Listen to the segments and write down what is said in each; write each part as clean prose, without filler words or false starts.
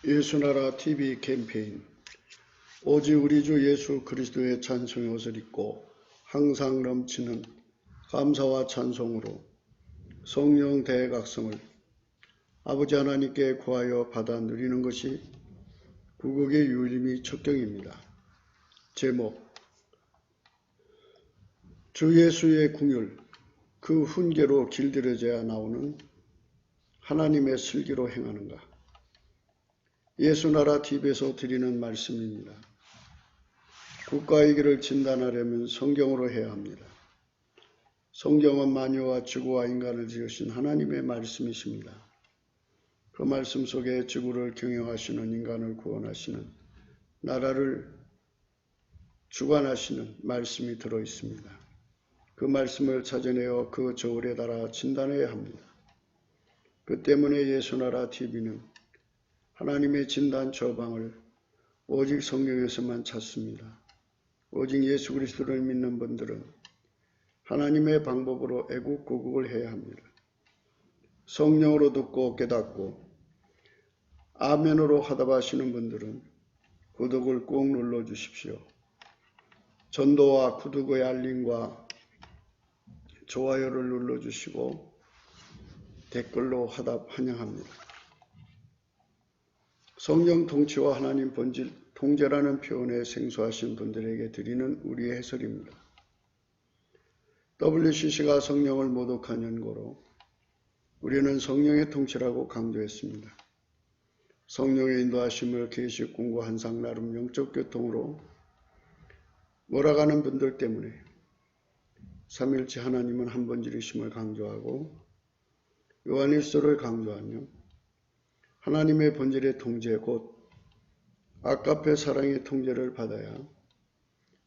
예수나라 TV 캠페인 오직 우리 주 예수 그리스도의 찬송의 옷을 입고 항상 넘치는 감사와 찬송으로 성령 대각성을 아버지 하나님께 구하여 받아 누리는 것이 구국의 유일미 척경입니다. 제목 주 예수의 궁율 그 훈계로 길들여져야 나오는 하나님의 슬기로 행하는가. 예수나라 TV에서 드리는 말씀입니다. 국가의 길을 진단하려면 성경으로 해야 합니다. 성경은 만유와 지구와 인간을 지으신 하나님의 말씀이십니다. 그 말씀 속에 지구를 경영하시는, 인간을 구원하시는, 나라를 주관하시는 말씀이 들어있습니다. 그 말씀을 찾아내어 그 저울에 달아 진단해야 합니다. 그 때문에 예수나라 TV는 하나님의 진단 처방을 오직 성령에서만 찾습니다. 오직 예수 그리스도를 믿는 분들은 하나님의 방법으로 애국구국을 해야 합니다. 성령으로 듣고 깨닫고 아멘으로 화답하시는 분들은 구독을 꼭 눌러주십시오. 전도와 구독의 알림과 좋아요를 눌러주시고 댓글로 화답 환영합니다. 성령 통치와 하나님 본질 통제라는 표현에 생소하신 분들에게 드리는 우리의 해설입니다. WCC가 성령을 모독한 연고로 우리는 성령의 통치라고 강조했습니다. 성령의 인도하심을 계시 공부 한상 나름 영적 교통으로 몰아가는 분들 때문에 삼일체 하나님은 한 번지르심을 강조하고 요한일서를 강조하며 하나님의 본질의 통제 곧 아까페 사랑의 통제를 받아야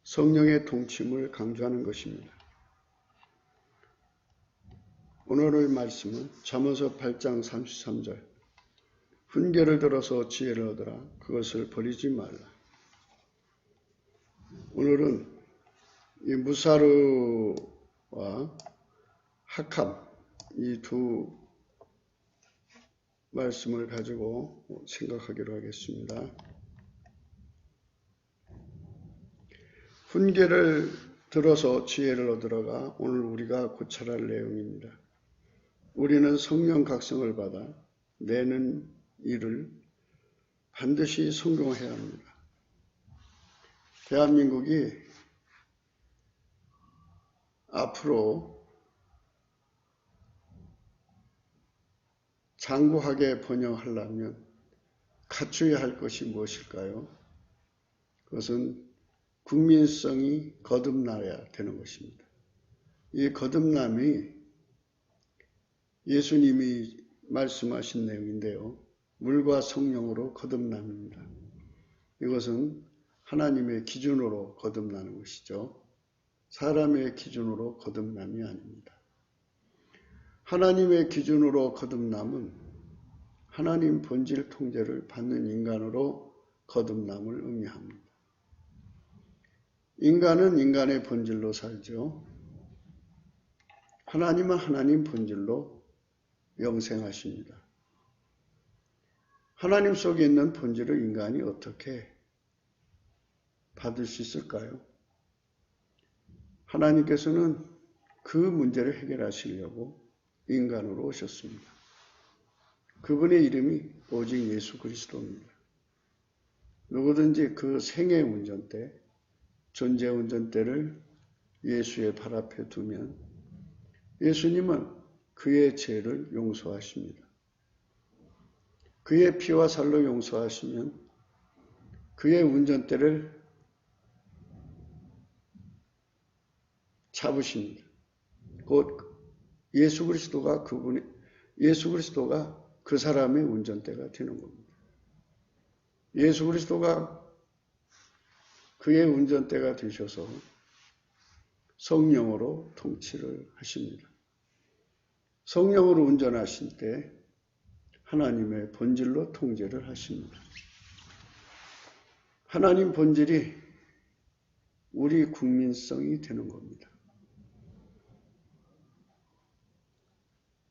성령의 통침을 강조하는 것입니다. 오늘의 말씀은 잠언서 8장 33절 훈계를 들어서 지혜를 얻으라 그것을 버리지 말라. 오늘은 이 무사르와 학함 이 두 말씀을 가지고 생각하기로 하겠습니다. 훈계를 들어서 지혜를 얻으러가 오늘 우리가 고찰할 내용입니다. 우리는 성령 각성을 받아 내는 일을 반드시 성공해야 합니다. 대한민국이 앞으로 장구하게 번영하려면 갖춰야 할 것이 무엇일까요? 그것은 국민성이 거듭나야 되는 것입니다. 이 거듭남이 예수님이 말씀하신 내용인데요. 물과 성령으로 거듭남입니다. 이것은 하나님의 기준으로 거듭나는 것이죠. 사람의 기준으로 거듭남이 아닙니다. 하나님의 기준으로 거듭남은 하나님 본질 통제를 받는 인간으로 거듭남을 의미합니다. 인간은 인간의 본질로 살죠. 하나님은 하나님 본질로 영생하십니다. 하나님 속에 있는 본질을 인간이 어떻게 받을 수 있을까요? 하나님께서는 그 문제를 해결하시려고 인간으로 오셨습니다. 그분의 이름이 오직 예수 그리스도입니다. 누구든지 그 생애 운전대, 존재 운전대를 예수의 발 앞에 두면 예수님은 그의 죄를 용서하십니다. 그의 피와 살로 용서하시면 그의 운전대를 잡으십니다. 곧 예수 그리스도가 그 사람의 운전대가 되는 겁니다. 예수 그리스도가 그의 운전대가 되셔서 성령으로 통치를 하십니다. 성령으로 운전하실 때 하나님의 본질로 통제를 하십니다. 하나님 본질이 우리 국민성이 되는 겁니다.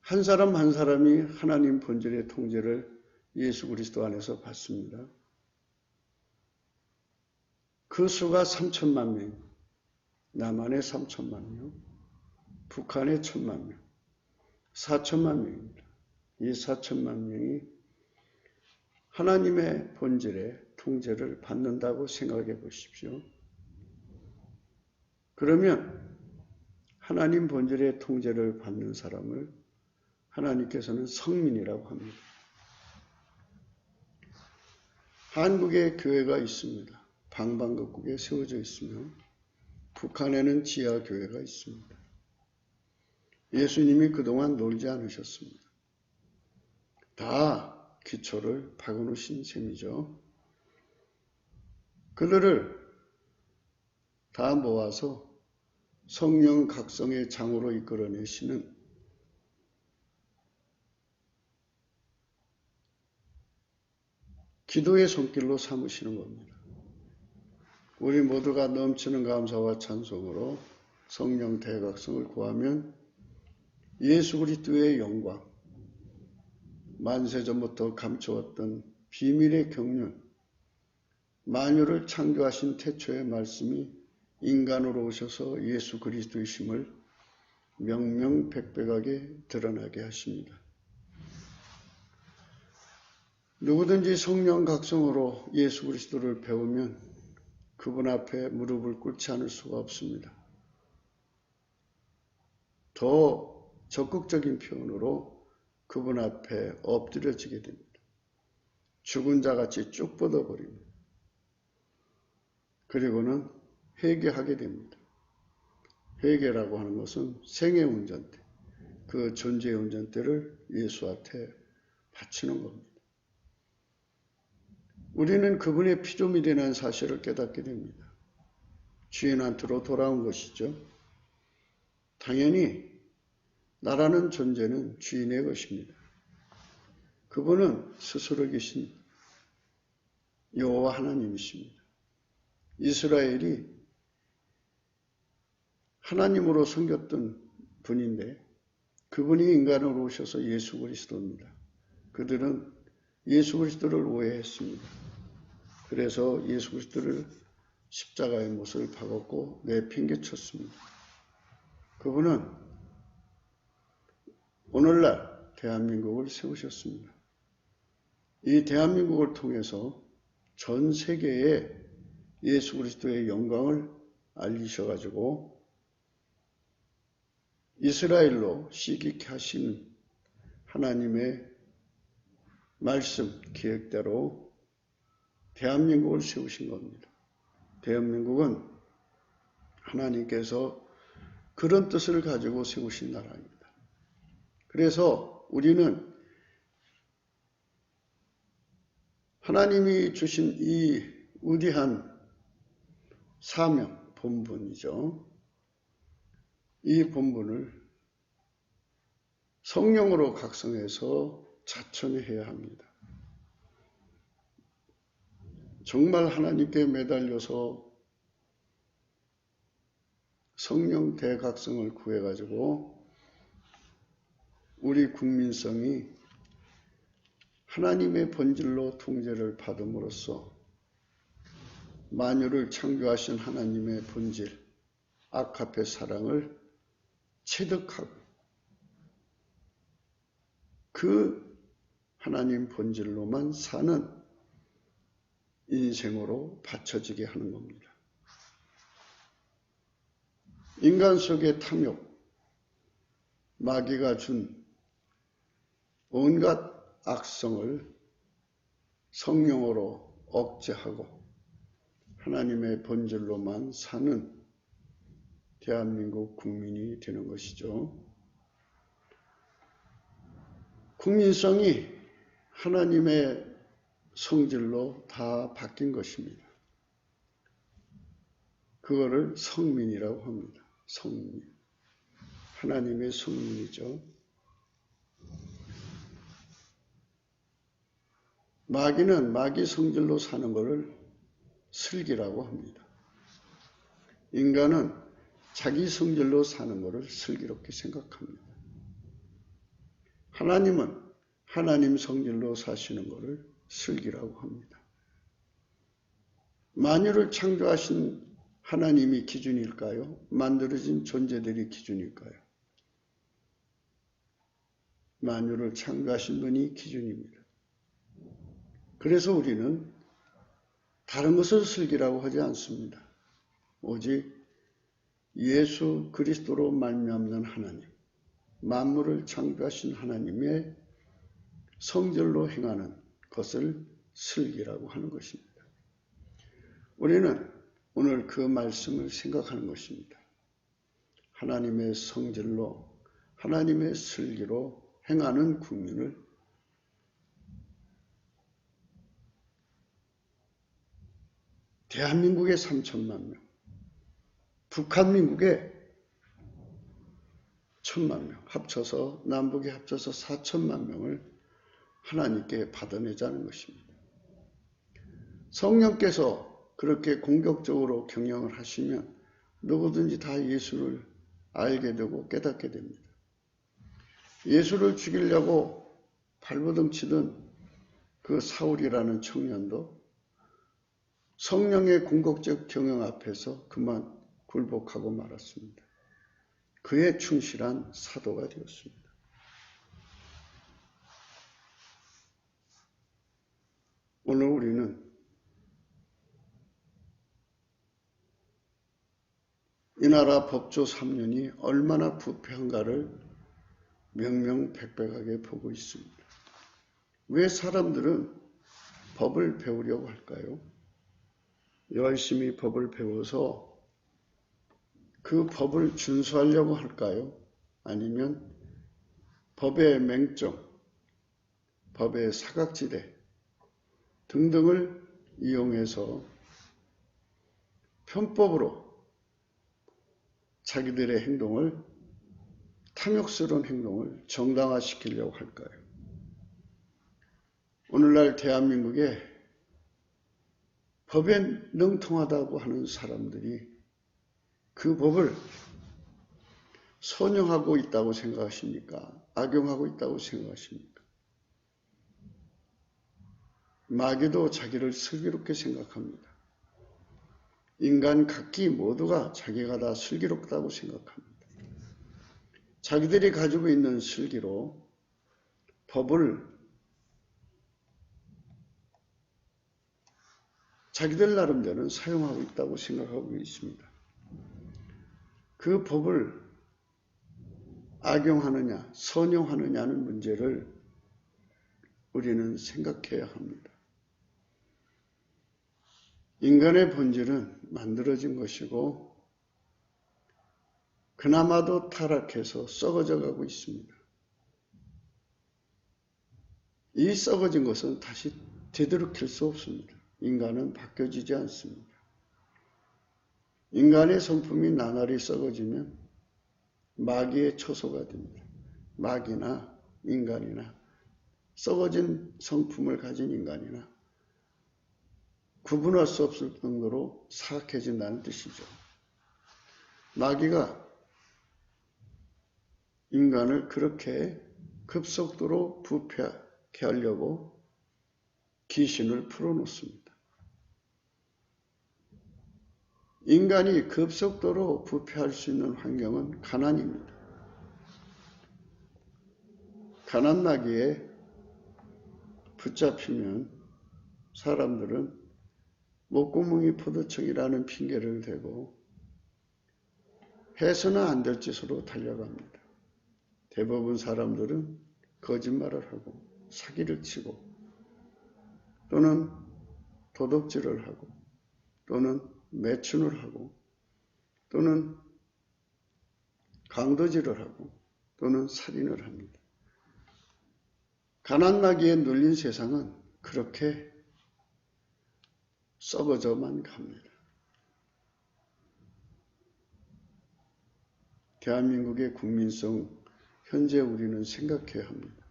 한 사람 한 사람이 하나님 본질의 통제를 예수 그리스도 안에서 받습니다. 그 수가 3천만 명, 남한에 3천만 명, 북한에 1천만 명, 4천만 명입니다. 이 4천만 명이 하나님의 본질의 통제를 받는다고 생각해 보십시오. 그러면 하나님 본질의 통제를 받는 사람을 하나님께서는 성민이라고 합니다. 한국에 교회가 있습니다. 방방곡곡에 세워져 있으며 북한에는 지하교회가 있습니다. 예수님이 그동안 놀지 않으셨습니다. 다 기초를 박아놓으신 셈이죠. 그들을 다 모아서 성령 각성의 장으로 이끌어내시는 기도의 손길로 삼으시는 겁니다. 우리 모두가 넘치는 감사와 찬송으로 성령 대각성을 구하면 예수 그리스도의 영광, 만세전부터 감추었던 비밀의 경륜, 만유를 창조하신 태초의 말씀이 인간으로 오셔서 예수 그리스도이심을 명명백백하게 드러나게 하십니다. 누구든지 성령 각성으로 예수 그리스도를 배우면 그분 앞에 무릎을 꿇지 않을 수가 없습니다. 더 적극적인 표현으로 그분 앞에 엎드려지게 됩니다. 죽은 자같이 쭉 뻗어버립니다. 그리고는 회개하게 됩니다. 회개라고 하는 것은 생의 운전대, 그 존재의 운전대를 예수 앞에 바치는 겁니다. 우리는 그분의 피조물이 되는 사실을 깨닫게 됩니다. 주인한테로 돌아온 것이죠. 당연히 나라는 존재는 주인의 것입니다. 그분은 스스로 계신 여호와 하나님이십니다. 이스라엘이 하나님으로 섬겼던 분인데 그분이 인간으로 오셔서 예수 그리스도입니다. 그들은 예수 그리스도를 오해했습니다. 그래서 예수 그리스도를 십자가의 못을 박았고 내팽개쳤습니다. 그분은 오늘날 대한민국을 세우셨습니다. 이 대한민국을 통해서 전 세계에 예수 그리스도의 영광을 알리셔가지고 이스라엘로 시기케 하신 하나님의 말씀 계획대로 대한민국을 세우신 겁니다. 대한민국은 하나님께서 그런 뜻을 가지고 세우신 나라입니다. 그래서 우리는 하나님이 주신 이 위대한 사명, 본분이죠. 이 본분을 성령으로 각성해서 자천해야 합니다. 정말 하나님께 매달려서 성령 대각성을 구해가지고 우리 국민성이 하나님의 본질로 통제를 받음으로써 만유를 창조하신 하나님의 본질, 아카페 사랑을 체득하고 그 하나님 본질로만 사는 인생으로 받쳐지게 하는 겁니다. 인간 속의 탐욕, 마귀가 준 온갖 악성을 성령으로 억제하고 하나님의 본질로만 사는 대한민국 국민이 되는 것이죠. 국민성이 하나님의 성질로 다 바뀐 것입니다. 그거를 성민이라고 합니다. 성민. 하나님의 성민이죠. 마귀는 마귀 성질로 사는 것을 슬기라고 합니다. 인간은 자기 성질로 사는 것을 슬기롭게 생각합니다. 하나님은 하나님 성질로 사시는 것을 슬기라고 합니다. 만유를 창조하신 하나님이 기준일까요? 만들어진 존재들이 기준일까요? 만유를 창조하신 분이 기준입니다. 그래서 우리는 다른 것을 슬기라고 하지 않습니다. 오직 예수 그리스도로 말미암는 하나님, 만물을 창조하신 하나님의 성질로 행하는 것을 슬기라고 하는 것입니다. 우리는 오늘 그 말씀을 생각하는 것입니다. 하나님의 성질로, 하나님의 슬기로 행하는 국민을 대한민국의 3천만 명, 북한민국의 1,000만 명 합쳐서 남북이 합쳐서 4천만 명을 하나님께 받아내자는 것입니다. 성령께서 그렇게 공격적으로 경영을 하시면 누구든지 다 예수를 알게 되고 깨닫게 됩니다. 예수를 죽이려고 발버둥 치던 그 사울이라는 청년도 성령의 공격적 경영 앞에서 그만 굴복하고 말았습니다. 그의 충실한 사도가 되었습니다. 오늘 우리는 이 나라 법조 3년이 얼마나 부패한가를 명명백백하게 보고 있습니다. 왜 사람들은 법을 배우려고 할까요? 열심히 법을 배워서 그 법을 준수하려고 할까요? 아니면 법의 맹점, 법의 사각지대 등등을 이용해서 편법으로 자기들의 행동을, 탐욕스러운 행동을 정당화시키려고 할까요? 오늘날 대한민국에 법에 능통하다고 하는 사람들이 그 법을 선용하고 있다고 생각하십니까? 악용하고 있다고 생각하십니까? 마귀도 자기를 슬기롭게 생각합니다. 인간 각기 모두가 자기가 다 슬기롭다고 생각합니다. 자기들이 가지고 있는 슬기로 법을 자기들 나름대로는 사용하고 있다고 생각하고 있습니다. 그 법을 악용하느냐, 선용하느냐는 문제를 우리는 생각해야 합니다. 인간의 본질은 만들어진 것이고 그나마도 타락해서 썩어져 가고 있습니다. 이 썩어진 것은 다시 되돌이킬 수 없습니다. 인간은 바뀌어지지 않습니다. 인간의 성품이 나날이 썩어지면 마귀의 초소가 됩니다. 마귀나 인간이나 썩어진 성품을 가진 인간이나 구분할 수 없을 정도로 사악해진다는 뜻이죠. 마귀가 인간을 그렇게 급속도로 부패하게 하려고 귀신을 풀어놓습니다. 인간이 급속도로 부패할 수 있는 환경은 가난입니다. 가난나기에 붙잡히면 사람들은 목구멍이 포도청이라는 핑계를 대고 해서는 안 될 짓으로 달려갑니다. 대부분 사람들은 거짓말을 하고 사기를 치고 또는 도둑질을 하고 또는 매춘을 하고 또는 강도질을 하고 또는 살인을 합니다. 가난나기에 눌린 세상은 그렇게 썩어져만 갑니다. 대한민국의 국민성 현재 우리는 생각해야 합니다.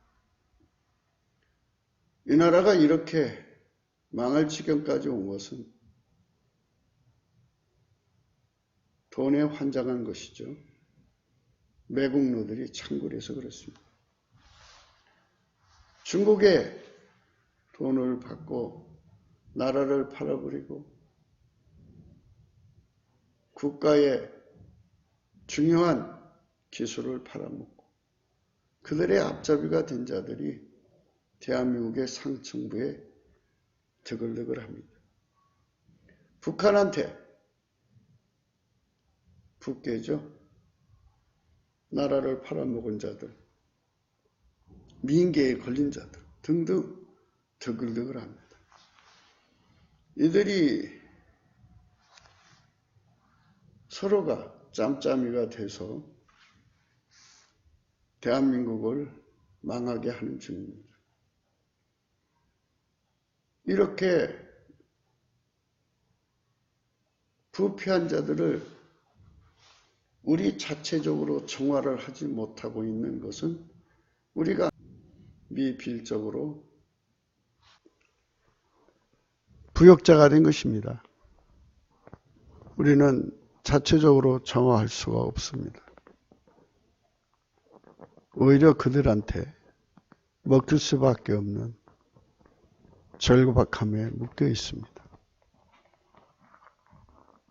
이 나라가 이렇게 망할 지경까지 온 것은 돈에 환장한 것이죠. 매국노들이 창궐해서 그렇습니다. 중국에 돈을 받고 나라를 팔아버리고 국가의 중요한 기술을 팔아먹고 그들의 앞잡이가 된 자들이 대한민국의 상층부에 드글드글합니다. 북한한테 북계죠. 나라를 팔아먹은 자들, 민계에 걸린 자들 등등 드글드글합니다. 이들이 서로가 짬짬이가 돼서 대한민국을 망하게 하는 중입니다. 이렇게 부패한 자들을 우리 자체적으로 정화를 하지 못하고 있는 것은 우리가 미필적으로 부역자가 된 것입니다. 우리는 자체적으로 정화할 수가 없습니다. 오히려 그들한테 먹힐 수밖에 없는 절박함에 묶여 있습니다.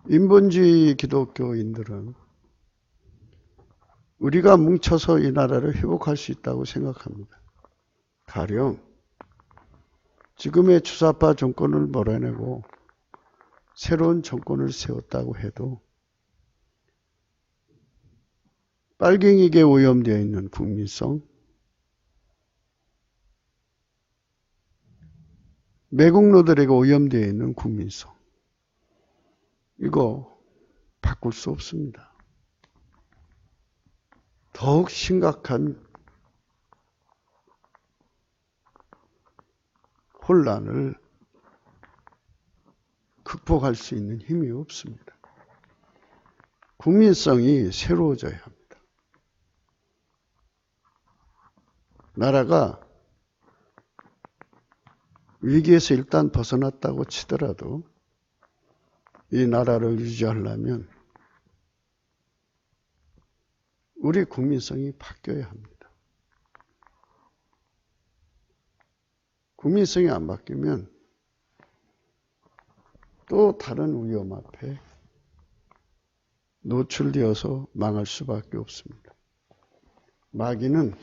인본주의 기독교인들은 우리가 뭉쳐서 이 나라를 회복할 수 있다고 생각합니다. 가령 지금의 주사파 정권을 몰아내고 새로운 정권을 세웠다고 해도 빨갱이계 오염되어 있는 국민성, 매국노들에게 오염되어 있는 국민성, 이거 바꿀 수 없습니다. 더욱 심각한 혼란을 극복할 수 있는 힘이 없습니다. 국민성이 새로워져야 합니다. 나라가 위기에서 일단 벗어났다고 치더라도 이 나라를 유지하려면 우리 국민성이 바뀌어야 합니다. 국민성이 안 바뀌면 또 다른 위험 앞에 노출되어서 망할 수밖에 없습니다. 마귀는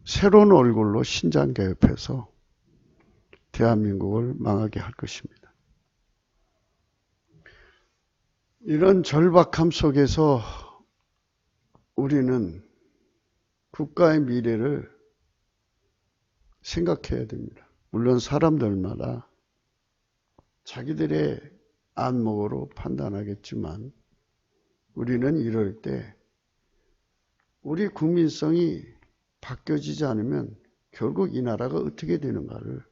새로운 얼굴로 신장 개입해서 대한민국을 망하게 할 것입니다. 이런 절박함 속에서 우리는 국가의 미래를 생각해야 됩니다. 물론 사람들마다 자기들의 안목으로 판단하겠지만 우리는 이럴 때 우리 국민성이 바뀌어지지 않으면 결국 이 나라가 어떻게 되는가를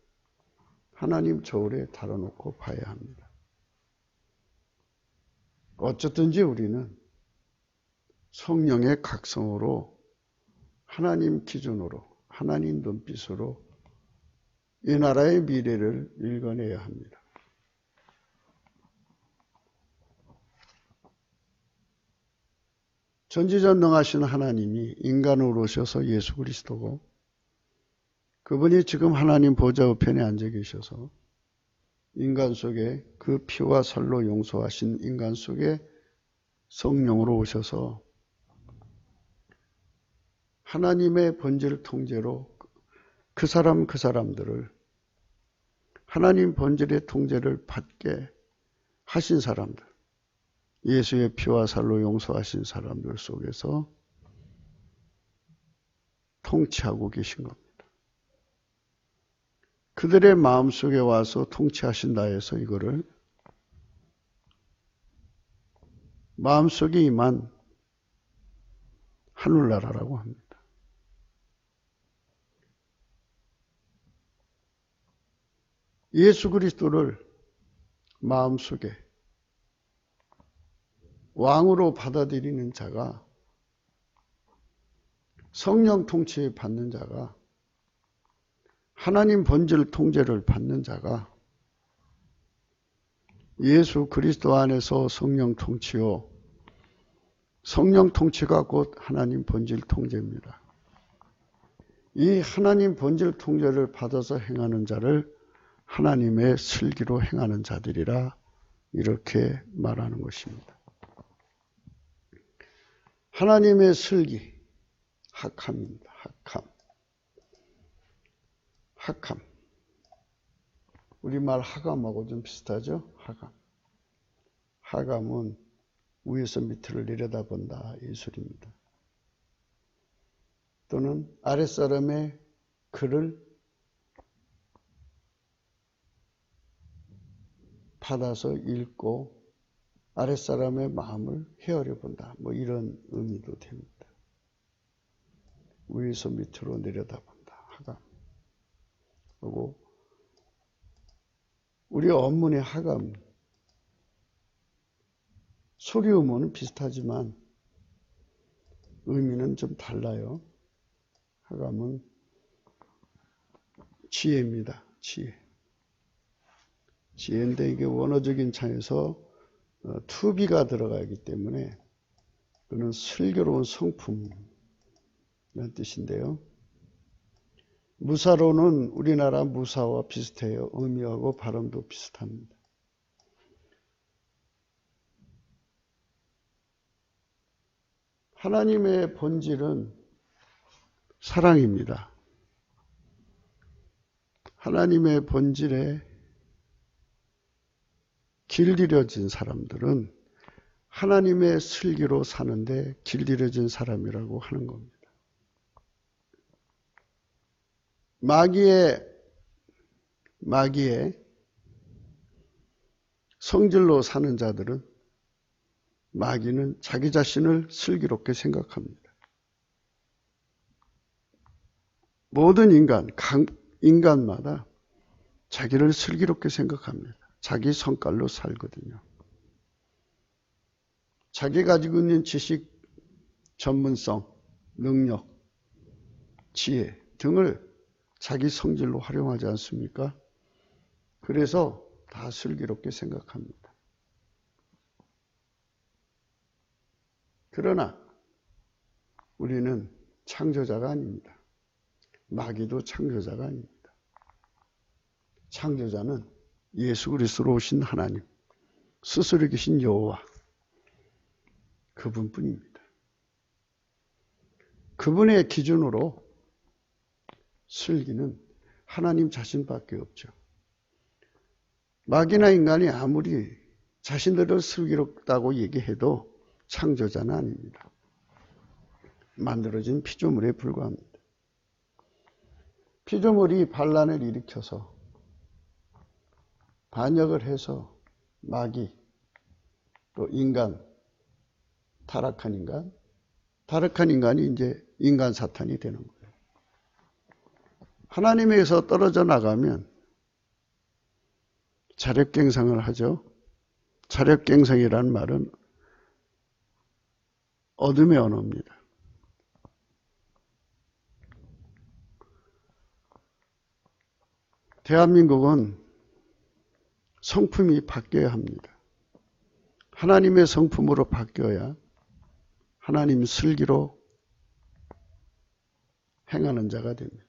하나님 저울에 달아놓고 봐야 합니다. 어쨌든지 우리는 성령의 각성으로 하나님 기준으로 하나님 눈빛으로 이 나라의 미래를 읽어내야 합니다. 전지전능하신 하나님이 인간으로 오셔서 예수 그리스도고 그분이 지금 하나님 보좌 우편에 앉아 계셔서 인간 속에 그 피와 살로 용서하신 인간 속에 성령으로 오셔서 하나님의 본질 통제로 그 사람들을 하나님 본질의 통제를 받게 하신 사람들, 예수의 피와 살로 용서하신 사람들 속에서 통치하고 계신 겁니다. 그들의 마음속에 와서 통치하신다 해서 이거를 마음속에 임한 하늘나라라고 합니다. 예수 그리스도를 마음속에 왕으로 받아들이는 자가 성령 통치 받는 자가 하나님 본질 통제를 받는 자가 예수 그리스도 안에서 성령 통치요. 성령 통치가 곧 하나님 본질 통제입니다. 이 하나님 본질 통제를 받아서 행하는 자를 하나님의 슬기로 행하는 자들이라 이렇게 말하는 것입니다. 하나님의 슬기, 학함입니다. 학함. 우리말 하감하고 좀 비슷하죠? 하감은 위에서 밑으로 내려다본다 이 소리입니다. 또는 아랫사람의 글을 받아서 읽고 아랫사람의 마음을 헤아려 본다. 뭐 이런 의미도 됩니다. 위에서 밑으로 내려다본다. 하감. 그리고 우리 언문의 하감, 소리음은 비슷하지만 의미는 좀 달라요. 하감은 지혜입니다. 지혜인데 이게 원어적인 창에서 투비가 들어가기 때문에 그는 슬기로운 성품이라는 뜻인데요. 무사로는 우리나라 무사와 비슷해요. 의미하고 발음도 비슷합니다. 하나님의 본질은 사랑입니다. 하나님의 본질에 길들여진 사람들은 하나님의 슬기로 사는데 길들여진 사람이라고 하는 겁니다. 마귀의 성질로 사는 자들은 마귀는 자기 자신을 슬기롭게 생각합니다. 모든 인간마다 자기를 슬기롭게 생각합니다. 자기 성깔로 살거든요. 자기 가지고 있는 지식, 전문성, 능력, 지혜 등을 자기 성질로 활용하지 않습니까? 그래서 다 슬기롭게 생각합니다. 그러나 우리는 창조자가 아닙니다. 마귀도 창조자가 아닙니다. 창조자는 예수 그리스도로 오신 하나님, 스스로 계신 여호와, 그분뿐입니다. 그분의 기준으로 슬기는 하나님 자신밖에 없죠. 마귀나 인간이 아무리 자신들을 슬기롭다고 얘기해도 창조자는 아닙니다. 만들어진 피조물에 불과합니다. 피조물이 반란을 일으켜서 반역을 해서 마귀, 또 인간, 타락한 인간이 이제 인간 사탄이 되는 거예요. 하나님에게서 떨어져 나가면 자력갱생을 하죠. 자력갱생이라는 말은 어둠의 언어입니다. 대한민국은 성품이 바뀌어야 합니다. 하나님의 성품으로 바뀌어야 하나님 슬기로 행하는 자가 됩니다.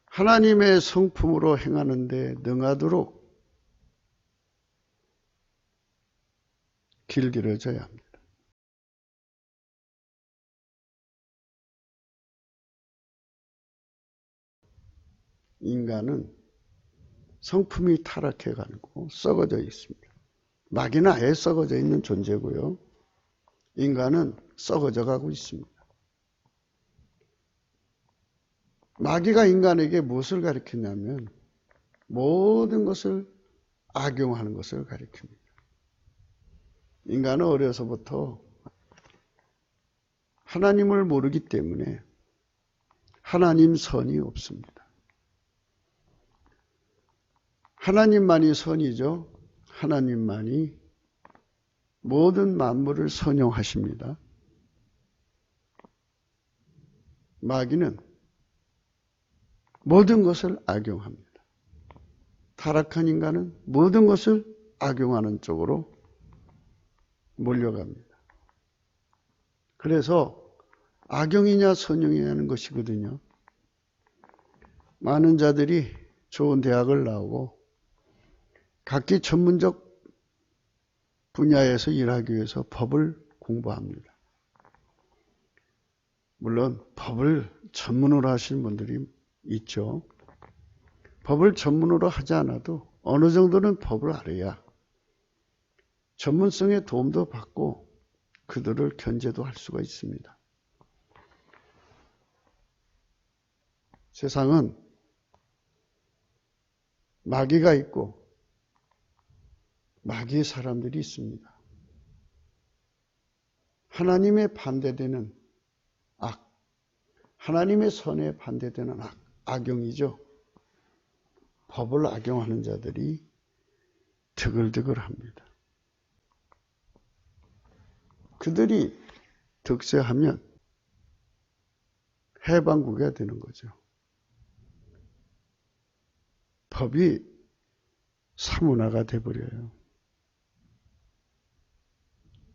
하나님의 성품으로 행하는데 능하도록 길들여져야 합니다. 인간은 성품이 타락해가지고 썩어져 있습니다. 마귀는 아예 썩어져 있는 존재고요. 인간은 썩어져 가고 있습니다. 마귀가 인간에게 무엇을 가르치냐면 모든 것을 악용하는 것을 가르칩니다. 인간은 어려서부터 하나님을 모르기 때문에 하나님 선이 없습니다. 하나님만이 선이죠. 하나님만이 모든 만물을 선용하십니다. 마귀는 모든 것을 악용합니다. 타락한 인간은 모든 것을 악용하는 쪽으로 몰려갑니다. 그래서 악용이냐 선용이냐는 것이거든요. 많은 자들이 좋은 대학을 나오고 각기 전문적 분야에서 일하기 위해서 법을 공부합니다. 물론 법을 전문으로 하시는 분들이 있죠. 법을 전문으로 하지 않아도 어느 정도는 법을 알아야 전문성의 도움도 받고 그들을 견제도 할 수가 있습니다. 세상은 마귀가 있고 마귀의 사람들이 있습니다. 하나님의 반대되는 악, 하나님의 선에 반대되는 악용이죠. 법을 악용하는 자들이 드글드글합니다. 그들이 득세하면 해방국가 되는 거죠. 법이 사문화가 돼버려요.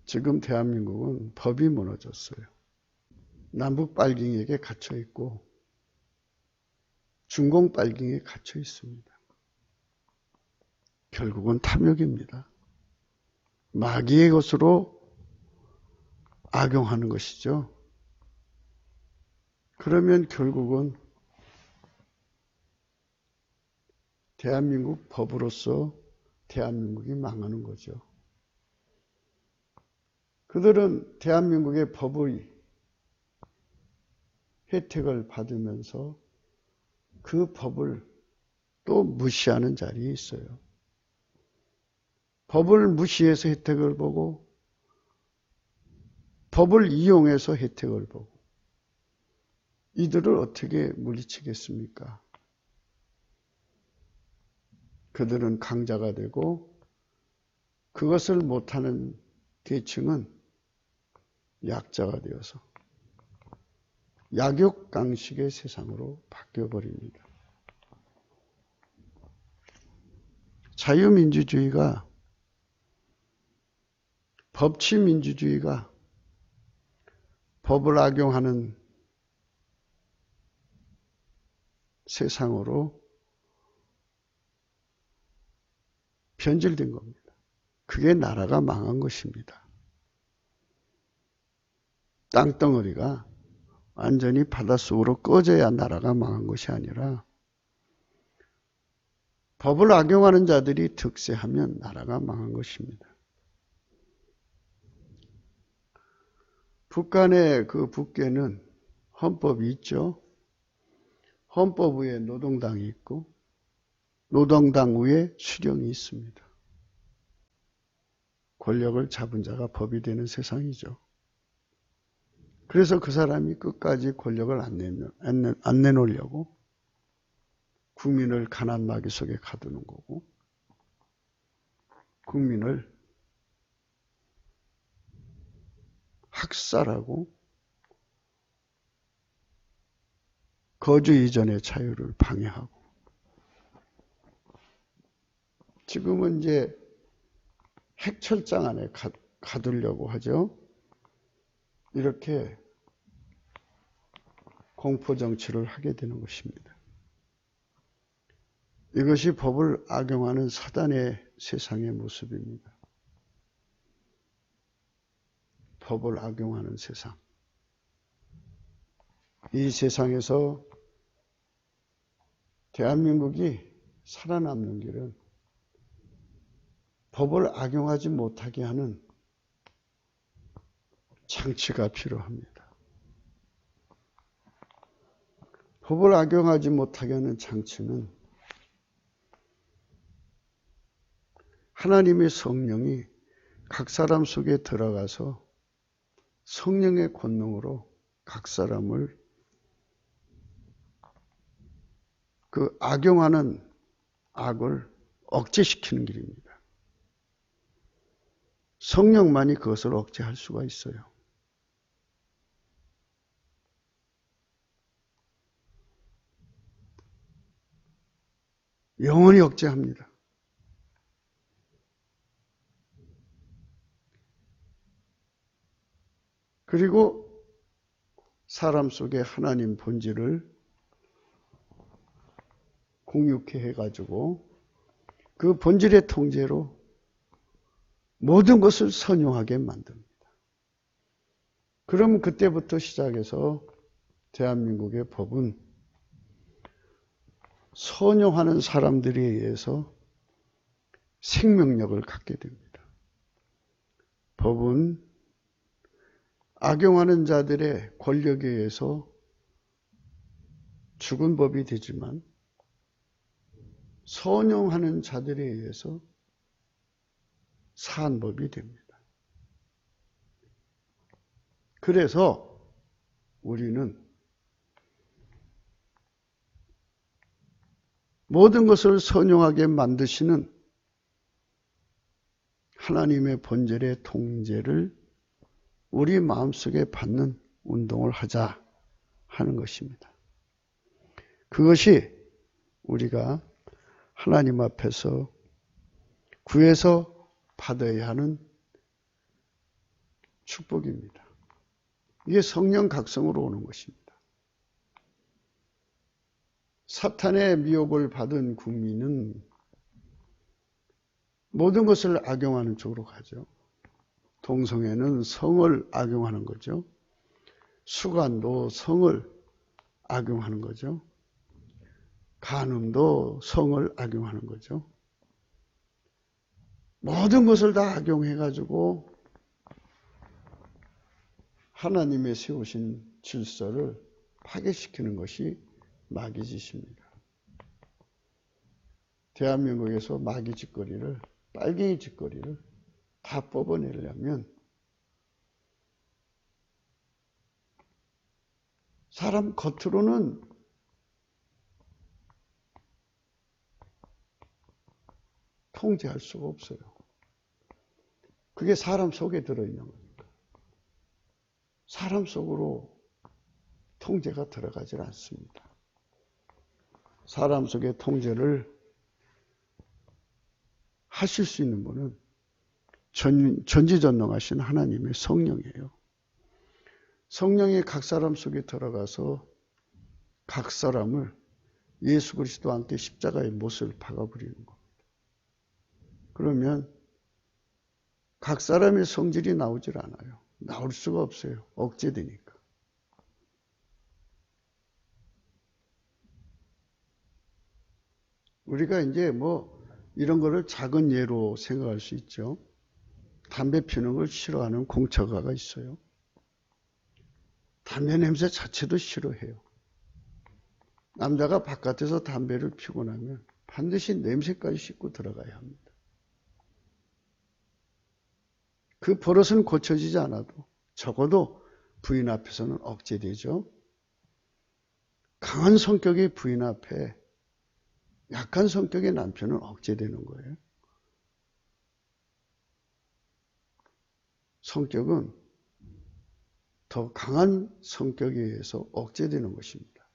지금 대한민국은 법이 무너졌어요. 남북 빨갱이에게 갇혀 있고 중공 빨갱이에 갇혀 있습니다. 결국은 탐욕입니다. 마귀의 것으로 악용하는 것이죠. 그러면 결국은 대한민국 법으로서 대한민국이 망하는 거죠. 그들은 대한민국의 법의 혜택을 받으면서 그 법을 또 무시하는 자리에 있어요. 법을 무시해서 혜택을 보고 법을 이용해서 혜택을 보고 이들을 어떻게 물리치겠습니까? 그들은 강자가 되고 그것을 못하는 계층은 약자가 되어서 약육강식의 세상으로 바뀌어버립니다. 자유민주주의가 법치민주주의가 법을 악용하는 세상으로 변질된 겁니다. 그게 나라가 망한 것입니다. 땅덩어리가 완전히 바닷속으로 꺼져야 나라가 망한 것이 아니라 법을 악용하는 자들이 득세하면 나라가 망한 것입니다. 북한의 그 북괴는 헌법이 있죠. 헌법 위에 노동당이 있고 노동당 위에 수령이 있습니다. 권력을 잡은 자가 법이 되는 세상이죠. 그래서 그 사람이 끝까지 권력을 안 내놓으려고 국민을 가난 마귀 속에 가두는 거고 국민을 학살하고 거주 이전의 자유를 방해하고 지금은 이제 핵철장 안에 가두려고 하죠. 이렇게 공포정치를 하게 되는 것입니다. 이것이 법을 악용하는 사단의 세상의 모습입니다. 법을 악용하는 세상. 이 세상에서 대한민국이 살아남는 길은 법을 악용하지 못하게 하는 장치가 필요합니다. 법을 악용하지 못하게 하는 장치는 하나님의 성령이 각 사람 속에 들어가서 성령의 권능으로 각 사람을 그 악용하는 악을 억제시키는 길입니다. 성령만이 그것을 억제할 수가 있어요. 영원히 억제합니다. 그리고 사람 속에 하나님 본질을 공유케 해가지고 그 본질의 통제로 모든 것을 선용하게 만듭니다. 그럼 그때부터 시작해서 대한민국의 법은 선용하는 사람들에 의해서 생명력을 갖게 됩니다. 법은 악용하는 자들의 권력에 의해서 죽은 법이 되지만 선용하는 자들에 의해서 산 법이 됩니다. 그래서 우리는 모든 것을 선용하게 만드시는 하나님의 본질의 통제를 우리 마음속에 받는 운동을 하자 하는 것입니다. 그것이 우리가 하나님 앞에서 구해서 받아야 하는 축복입니다. 이게 성령 각성으로 오는 것입니다. 사탄의 미혹을 받은 국민은 모든 것을 악용하는 쪽으로 가죠. 동성애는 성을 악용하는 거죠. 수간도 성을 악용하는 거죠. 간음도 성을 악용하는 거죠. 모든 것을 다 악용해가지고 하나님의 세우신 질서를 파괴시키는 것이 마귀 짓입니다. 대한민국에서 마귀 짓거리를, 빨갱이 짓거리를 다 뽑아내려면 사람 겉으로는 통제할 수가 없어요. 그게 사람 속에 들어있는 거니까. 사람 속으로 통제가 들어가질 않습니다. 사람 속의 통제를 하실 수 있는 분은 전지전능하신 하나님의 성령이에요. 성령이 각 사람 속에 들어가서 각 사람을 예수 그리스도와 함께 십자가의 못을 박아버리는 겁니다. 그러면 각 사람의 성질이 나오질 않아요. 나올 수가 없어요. 억제되니까. 우리가 이제 이런 거를 작은 예로 생각할 수 있죠. 담배 피우는 걸 싫어하는 공처가가 있어요. 담배 냄새 자체도 싫어해요. 남자가 바깥에서 담배를 피우고 나면 반드시 냄새까지 씻고 들어가야 합니다. 그 버릇은 고쳐지지 않아도 적어도 부인 앞에서는 억제되죠. 강한 성격의 부인 앞에 약한 성격의 남편은 억제되는 거예요. 성격은 더 강한 성격에 의해서 억제되는 것입니다.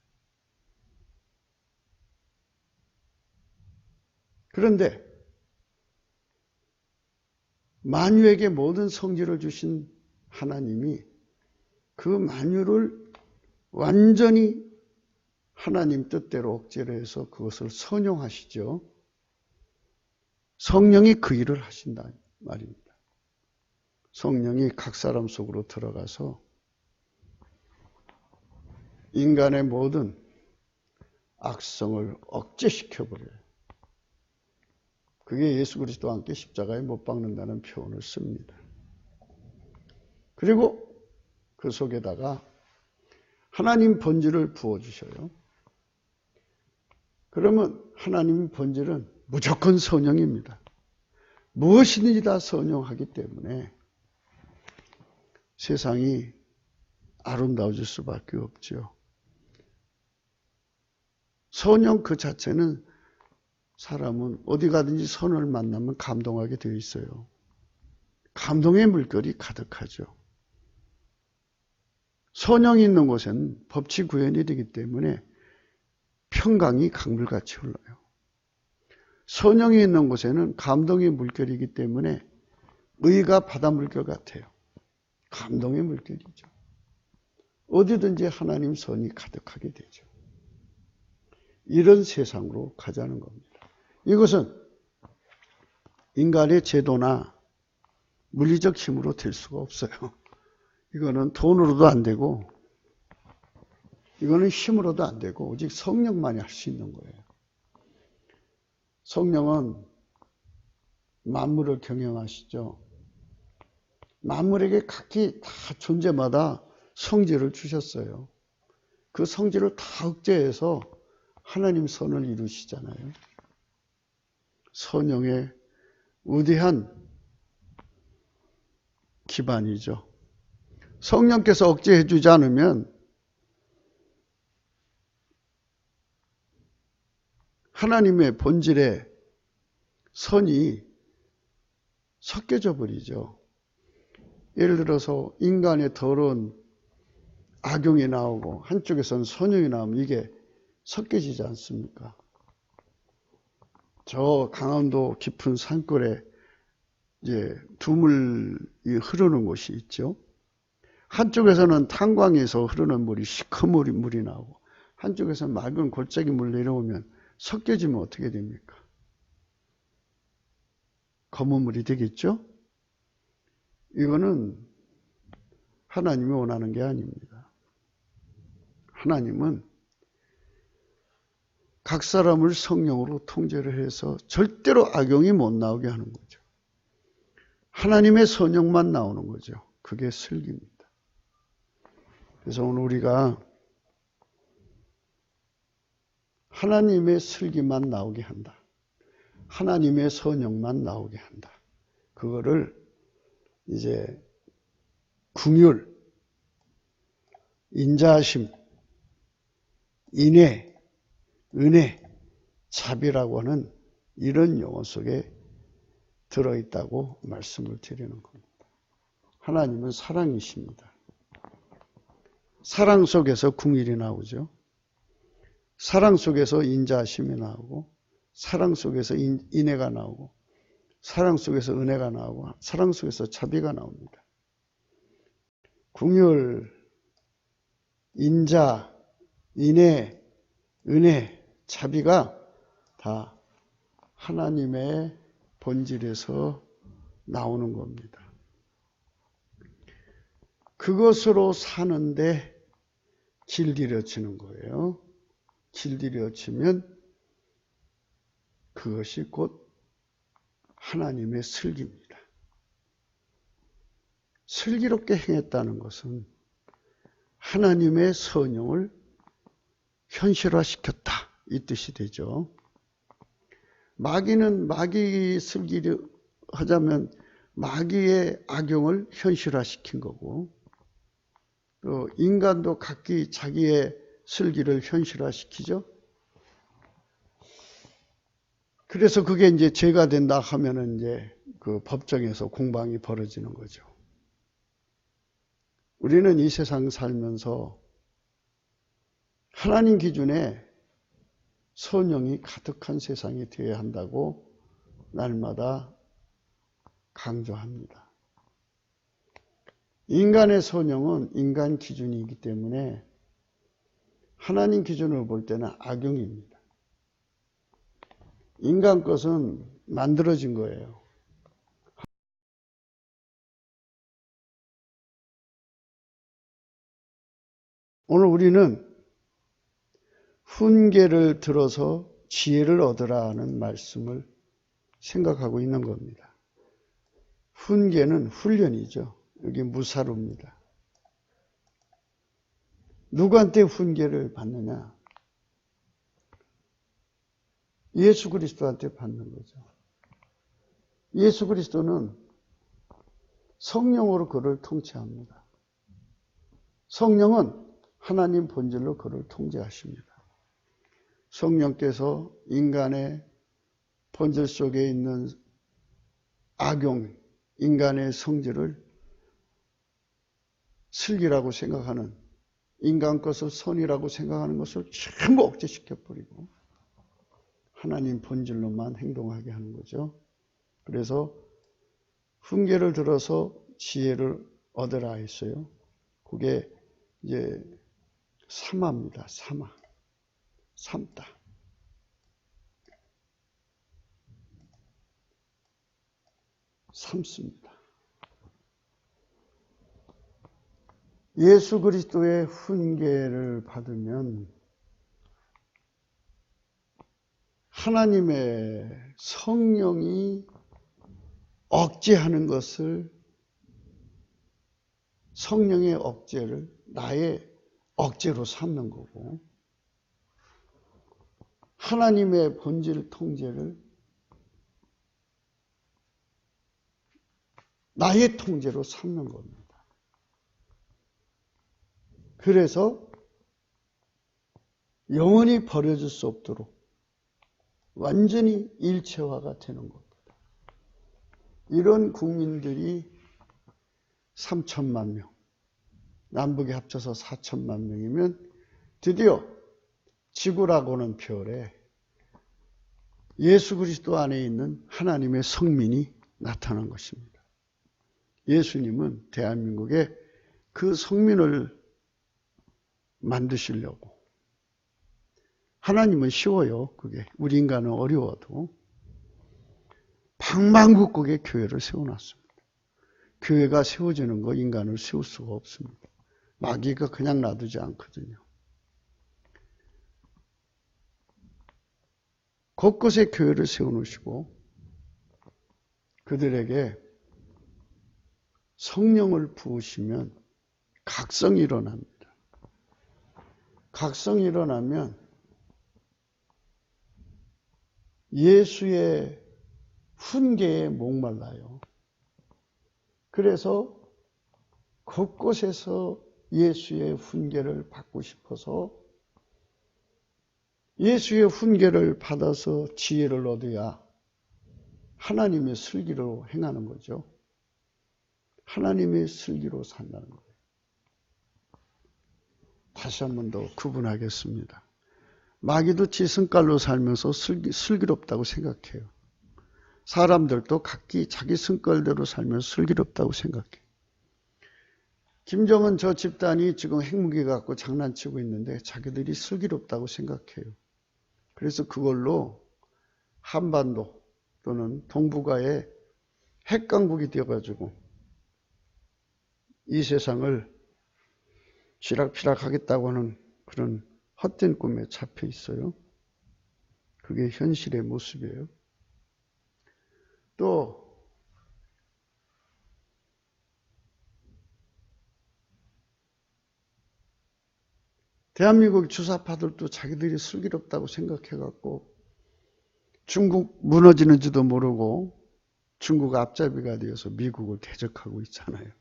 그런데 만유에게 모든 성질을 주신 하나님이 그 만유를 완전히 하나님 뜻대로 억제를 해서 그것을 선용하시죠. 성령이 그 일을 하신다 말입니다. 성령이 각 사람 속으로 들어가서 인간의 모든 악성을 억제시켜버려요. 그게 예수 그리스도와 함께 십자가에 못 박는다는 표현을 씁니다. 그리고 그 속에다가 하나님 본질을 부어주셔요. 그러면 하나님 본질은 무조건 선용입니다. 무엇이든지 다 선용하기 때문에 세상이 아름다워질 수밖에 없죠. 선용 그 자체는 사람은 어디 가든지 선을 만나면 감동하게 되어 있어요. 감동의 물결이 가득하죠. 선용이 있는 곳에는 법치 구현이 되기 때문에 평강이 강물같이 흘러요. 선용이 있는 곳에는 감동의 물결이기 때문에 의가 바다 물결 같아요. 감동의 물결이죠. 어디든지 하나님 선이 가득하게 되죠. 이런 세상으로 가자는 겁니다. 이것은 인간의 제도나 물리적 힘으로 될 수가 없어요. 이거는 돈으로도 안 되고 이거는 힘으로도 안 되고 오직 성령만이 할 수 있는 거예요. 성령은 만물을 경영하시죠. 만물에게 각기 다 존재마다 성질을 주셨어요. 그 성질을 다 억제해서 하나님 선을 이루시잖아요. 선영의 위대한 기반이죠. 성령께서 억제해 주지 않으면 하나님의 본질의 선이 섞여져 버리죠. 예를 들어서 인간의 더러운 악용이 나오고 한쪽에서는 선용이 나오면 이게 섞여지지 않습니까? 저 강원도 깊은 산골에 이제 두물이 흐르는 곳이 있죠. 한쪽에서는 탄광에서 흐르는 물이 시커먼 물이 나오고 한쪽에서는 맑은 골짜기 물 내려오면 섞여지면 어떻게 됩니까? 검은 물이 되겠죠? 이거는 하나님이 원하는 게 아닙니다. 하나님은 각 사람을 성령으로 통제를 해서 절대로 악용이 못 나오게 하는 거죠. 하나님의 선영만 나오는 거죠. 그게 슬기입니다. 그래서 오늘 우리가 하나님의 슬기만 나오게 한다. 하나님의 선영만 나오게 한다. 그거를 이제 긍휼, 인자하심, 인애, 은혜, 자비라고 하는 이런 용어 속에 들어있다고 말씀을 드리는 겁니다. 하나님은 사랑이십니다. 사랑 속에서 긍휼이 나오죠. 사랑 속에서 인자하심이 나오고 사랑 속에서 인애가 나오고 사랑 속에서 은혜가 나오고 사랑 속에서 자비가 나옵니다. 긍휼, 인자, 인애, 은혜, 자비가 다 하나님의 본질에서 나오는 겁니다. 그것으로 사는데 길들여지는 거예요. 길들여지면 그것이 곧 하나님의 슬기입니다. 슬기롭게 행했다는 것은 하나님의 선용을 현실화시켰다 이 뜻이 되죠. 마귀는 마귀 슬기를 하자면 마귀의 악용을 현실화시킨 거고 또 인간도 각기 자기의 슬기를 현실화시키죠. 그래서 그게 이제 죄가 된다 하면은 이제 그 법정에서 공방이 벌어지는 거죠. 우리는 이 세상 살면서 하나님 기준에 선영이 가득한 세상이 되어야 한다고 날마다 강조합니다. 인간의 선영은 인간 기준이기 때문에 하나님 기준으로 볼 때는 악용입니다. 인간 것은 만들어진 거예요. 오늘 우리는 훈계를 들어서 지혜를 얻으라 하는 말씀을 생각하고 있는 겁니다. 훈계는 훈련이죠. 여기 무사루입니다. 누구한테 훈계를 받느냐? 예수 그리스도한테 받는 거죠. 예수 그리스도는 성령으로 그를 통치합니다. 성령은 하나님 본질로 그를 통제하십니다. 성령께서 인간의 본질 속에 있는 악용, 인간의 성질을 슬기라고 생각하는 인간 것을 선이라고 생각하는 것을 전부 억제시켜버리고 하나님 본질로만 행동하게 하는 거죠. 그래서 훈계를 들어서 지혜를 얻으라 했어요. 그게 이제 삼아입니다. 삶다. 삶습니다. 예수 그리스도의 훈계를 받으면 하나님의 성령이 억제하는 것을, 성령의 억제를 나의 억제로 삼는 거고, 하나님의 본질 통제를 나의 통제로 삼는 겁니다. 그래서 영원히 버려질 수 없도록 완전히 일체화가 되는 겁니다. 이런 국민들이 3천만 명, 남북이 합쳐서 4천만 명이면 드디어 지구라고는 별에 예수 그리스도 안에 있는 하나님의 성민이 나타난 것입니다. 예수님은 대한민국에 그 성민을 만드시려고, 하나님은 쉬워요. 그게 우리 인간은 어려워도 방방곡곡에 교회를 세워놨습니다. 교회가 세워지는 거 인간을 세울 수가 없습니다. 마귀가 그냥 놔두지 않거든요. 곳곳에 교회를 세워놓으시고 그들에게 성령을 부으시면 각성이 일어납니다. 각성이 일어나면 예수의 훈계에 목말라요. 그래서 곳곳에서 예수의 훈계를 받고 싶어서 예수의 훈계를 받아서 지혜를 얻어야 하나님의 슬기로 행하는 거죠. 하나님의 슬기로 산다는 거예요. 다시 한 번 더 구분하겠습니다. 마귀도 지 성깔로 살면서 슬기롭다고 생각해요. 사람들도 각기 자기 성깔대로 살면서 슬기롭다고 생각해요. 김정은 저 집단이 지금 핵무기 갖고 장난치고 있는데 자기들이 슬기롭다고 생각해요. 그래서 그걸로 한반도 또는 동북아에 핵강국이 되어가지고 이 세상을 쥐락펴락 하겠다고 하는 그런 헛된 꿈에 잡혀 있어요. 그게 현실의 모습이에요. 또 대한민국 주사파들도 자기들이 슬기롭다고 생각해갖고 중국 무너지는지도 모르고 중국 앞잡이가 되어서 미국을 대적하고 있잖아요.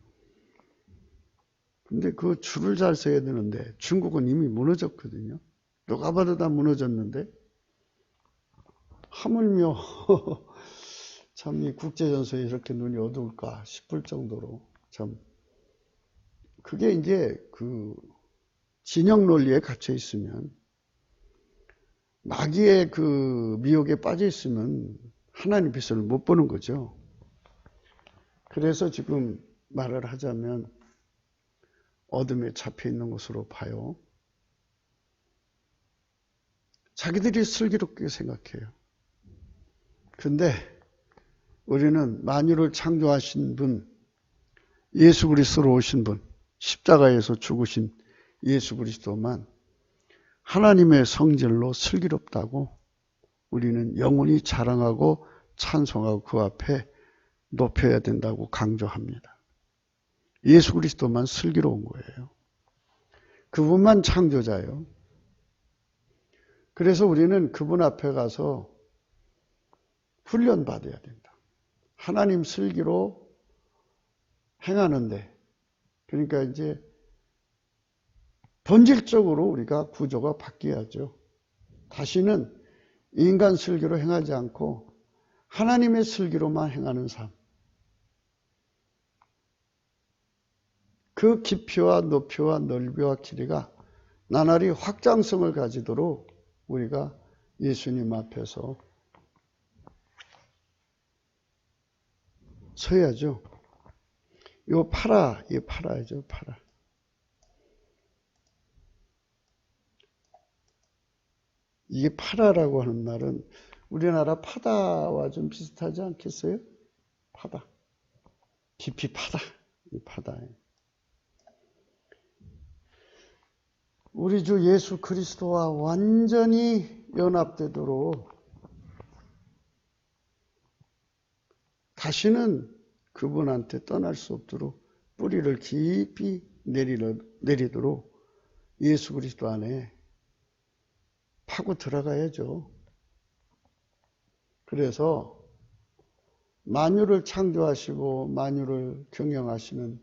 근데 그 줄을 잘 서야 되는데 중국은 이미 무너졌거든요. 누가 봐도 다 무너졌는데 하물며 참 이 국제전선에 이렇게 눈이 어두울까 싶을 정도로 참 그게 이제 그 진영 논리에 갇혀 있으면 마귀의 그 미혹에 빠져 있으면 하나님 빛을 못 보는 거죠. 그래서 지금 말을 하자면 어둠에 잡혀 있는 것으로 봐요. 자기들이 슬기롭게 생각해요. 근데 우리는 만유를 창조하신 분, 예수 그리스도로 오신 분, 십자가에서 죽으신 예수 그리스도만 하나님의 성질로 슬기롭다고 우리는 영원히 자랑하고 찬송하고 그 앞에 높여야 된다고 강조합니다. 예수 그리스도만 슬기로운 거예요. 그분만 창조자예요. 그래서 우리는 그분 앞에 가서 훈련받아야 된다. 하나님 슬기로 행하는데, 그러니까 이제 본질적으로 우리가 구조가 바뀌어야죠. 다시는 인간 슬기로 행하지 않고 하나님의 슬기로만 행하는 삶. 그 깊이와 높이와 넓이와 길이가 나날이 확장성을 가지도록 우리가 예수님 앞에서 서야죠. 이거 팔아야죠, 팔아. 이게 파다라고 하는 말은 우리나라 파다와 좀 비슷하지 않겠어요? 파다. 깊이 파다. 이 파다에. 우리 주 예수 그리스도와 완전히 연합되도록 다시는 그분한테 떠날 수 없도록 뿌리를 깊이 내리도록 예수 그리스도 안에 파고 들어가야죠. 그래서 만유를 창조하시고 만유를 경영하시는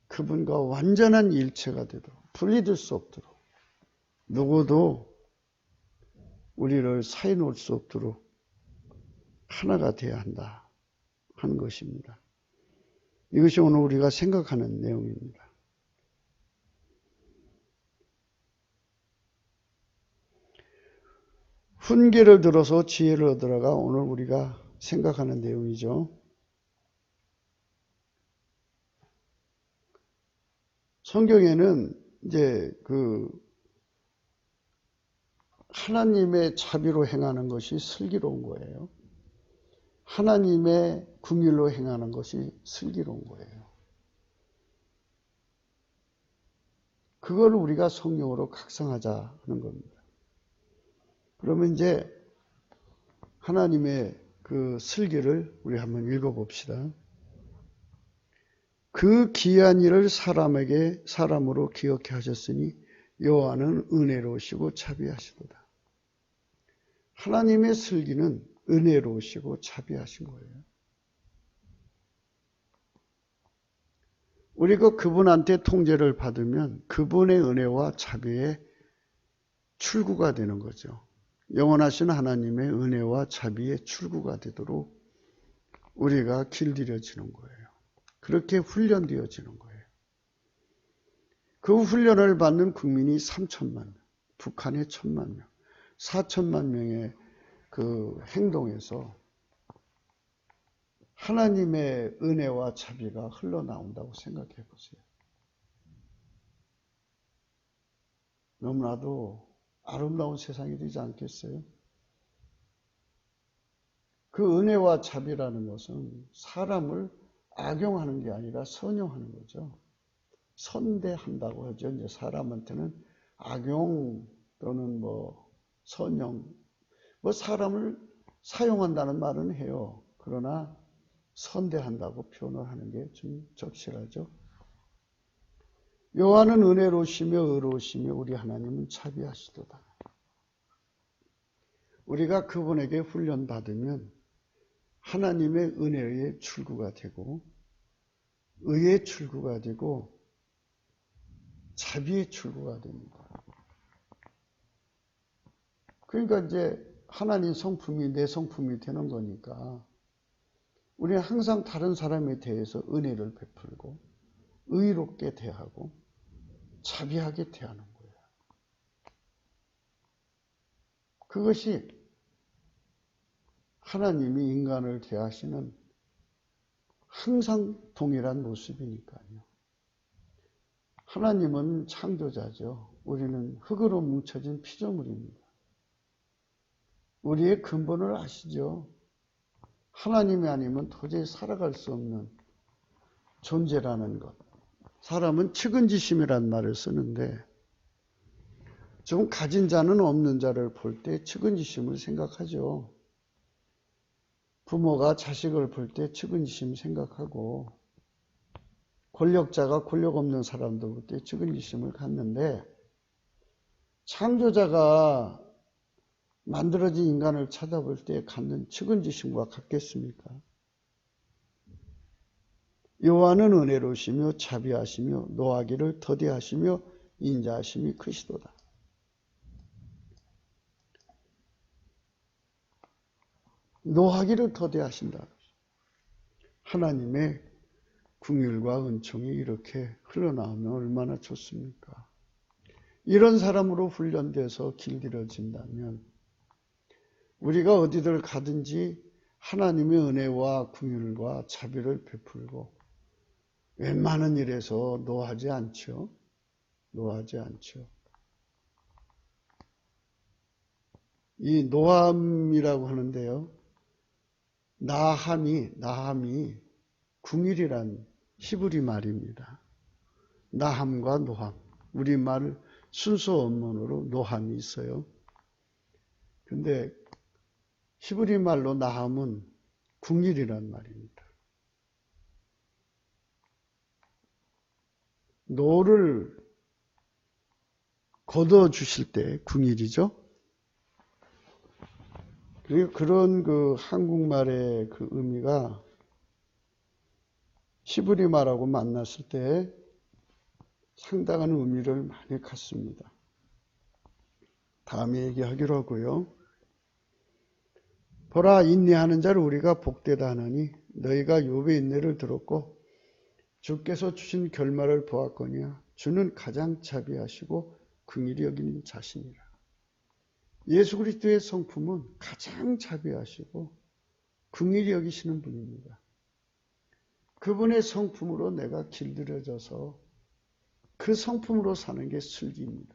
그분과 완전한 일체가 되도록 분리될 수 없도록 누구도 우리를 사이 놓을 수 없도록 하나가 되어야 한다 하는 것입니다. 이것이 오늘 우리가 생각하는 내용입니다. 훈계를 들어서 지혜를 얻으라가 오늘 우리가 생각하는 내용이죠. 성경에는 이제 하나님의 자비로 행하는 것이 슬기로운 거예요. 하나님의 궁일로 행하는 것이 슬기로운 거예요. 그걸 우리가 성령으로 각성하자 하는 겁니다. 그러면 이제 하나님의 그 슬기를 우리 한번 읽어봅시다. 그 귀한 일을 사람으로 기억해 하셨으니 여호와는 은혜로우시고 자비하시도다. 하나님의 슬기는 은혜로우시고 자비하신 거예요. 우리가 그분한테 통제를 받으면 그분의 은혜와 자비의 출구가 되는 거죠. 영원하신 하나님의 은혜와 자비의 출구가 되도록 우리가 길들여지는 거예요. 그렇게 훈련되어지는 거예요. 그 훈련을 받는 국민이 3천만 명, 북한의 1,000만 명, 4천만 명의 그 행동에서 하나님의 은혜와 자비가 흘러나온다고 생각해 보세요. 너무나도 아름다운 세상이 되지 않겠어요? 그 은혜와 자비라는 것은 사람을 악용하는 게 아니라 선용하는 거죠. 선대한다고 하죠. 이제 사람한테는 악용 또는 선용, 사람을 사용한다는 말은 해요. 그러나 선대한다고 표현을 하는 게 좀 적실하죠. 여호와는 은혜로우시며 의로우시며 우리 하나님은 자비하시도다. 우리가 그분에게 훈련받으면 하나님의 은혜의 출구가 되고 의의 출구가 되고 자비의 출구가 됩니다. 그러니까 이제 하나님 성품이 내 성품이 되는 거니까 우리는 항상 다른 사람에 대해서 은혜를 베풀고 의롭게 대하고 자비하게 대하는 거예요. 그것이 하나님이 인간을 대하시는 항상 동일한 모습이니까요. 하나님은 창조자죠. 우리는 흙으로 뭉쳐진 피조물입니다. 우리의 근본을 아시죠? 하나님이 아니면 도저히 살아갈 수 없는 존재라는 것. 사람은 측은지심이란 말을 쓰는데 좀 가진 자는 없는 자를 볼 때 측은지심을 생각하죠. 부모가 자식을 볼 때 측은지심 생각하고 권력자가 권력 없는 사람도 볼 때 측은지심을 갖는데 창조자가 만들어진 인간을 찾아볼 때 갖는 측은지심과 같겠습니까? 여호와는 은혜로우시며 자비하시며 노하기를 더디하시며 인자하심이 크시도다. 노하기를 더디하신다. 하나님의 긍휼과 은총이 이렇게 흘러나오면 얼마나 좋습니까? 이런 사람으로 훈련돼서 길들여진다면 우리가 어디를 가든지 하나님의 은혜와 긍휼과 자비를 베풀고 웬만한 일에서 노하지 않죠. 노하지 않죠. 이 노함이라고 하는데요. 나함이 궁일이란 히브리 말입니다. 나함과 노함. 우리말 순수 원문으로 노함이 있어요. 근데 히브리 말로 나함은 궁일이란 말입니다. 노를 거둬 주실 때 궁일이죠. 그리고 그런 그 한국말의 그 의미가 히브리 말하고 만났을 때 상당한 의미를 많이 갖습니다. 다음에 얘기하기로 하고요. 보라, 인내하는 자를 우리가 복되다 하느니 너희가 욥의 인내를 들었고 주께서 주신 결말을 보았거니와 주는 가장 자비하시고 긍휼히 여기는 자신이라. 예수 그리스도의 성품은 가장 자비하시고 긍휼히 여기시는 분입니다. 그분의 성품으로 내가 길들여져서 그 성품으로 사는 게 슬기입니다.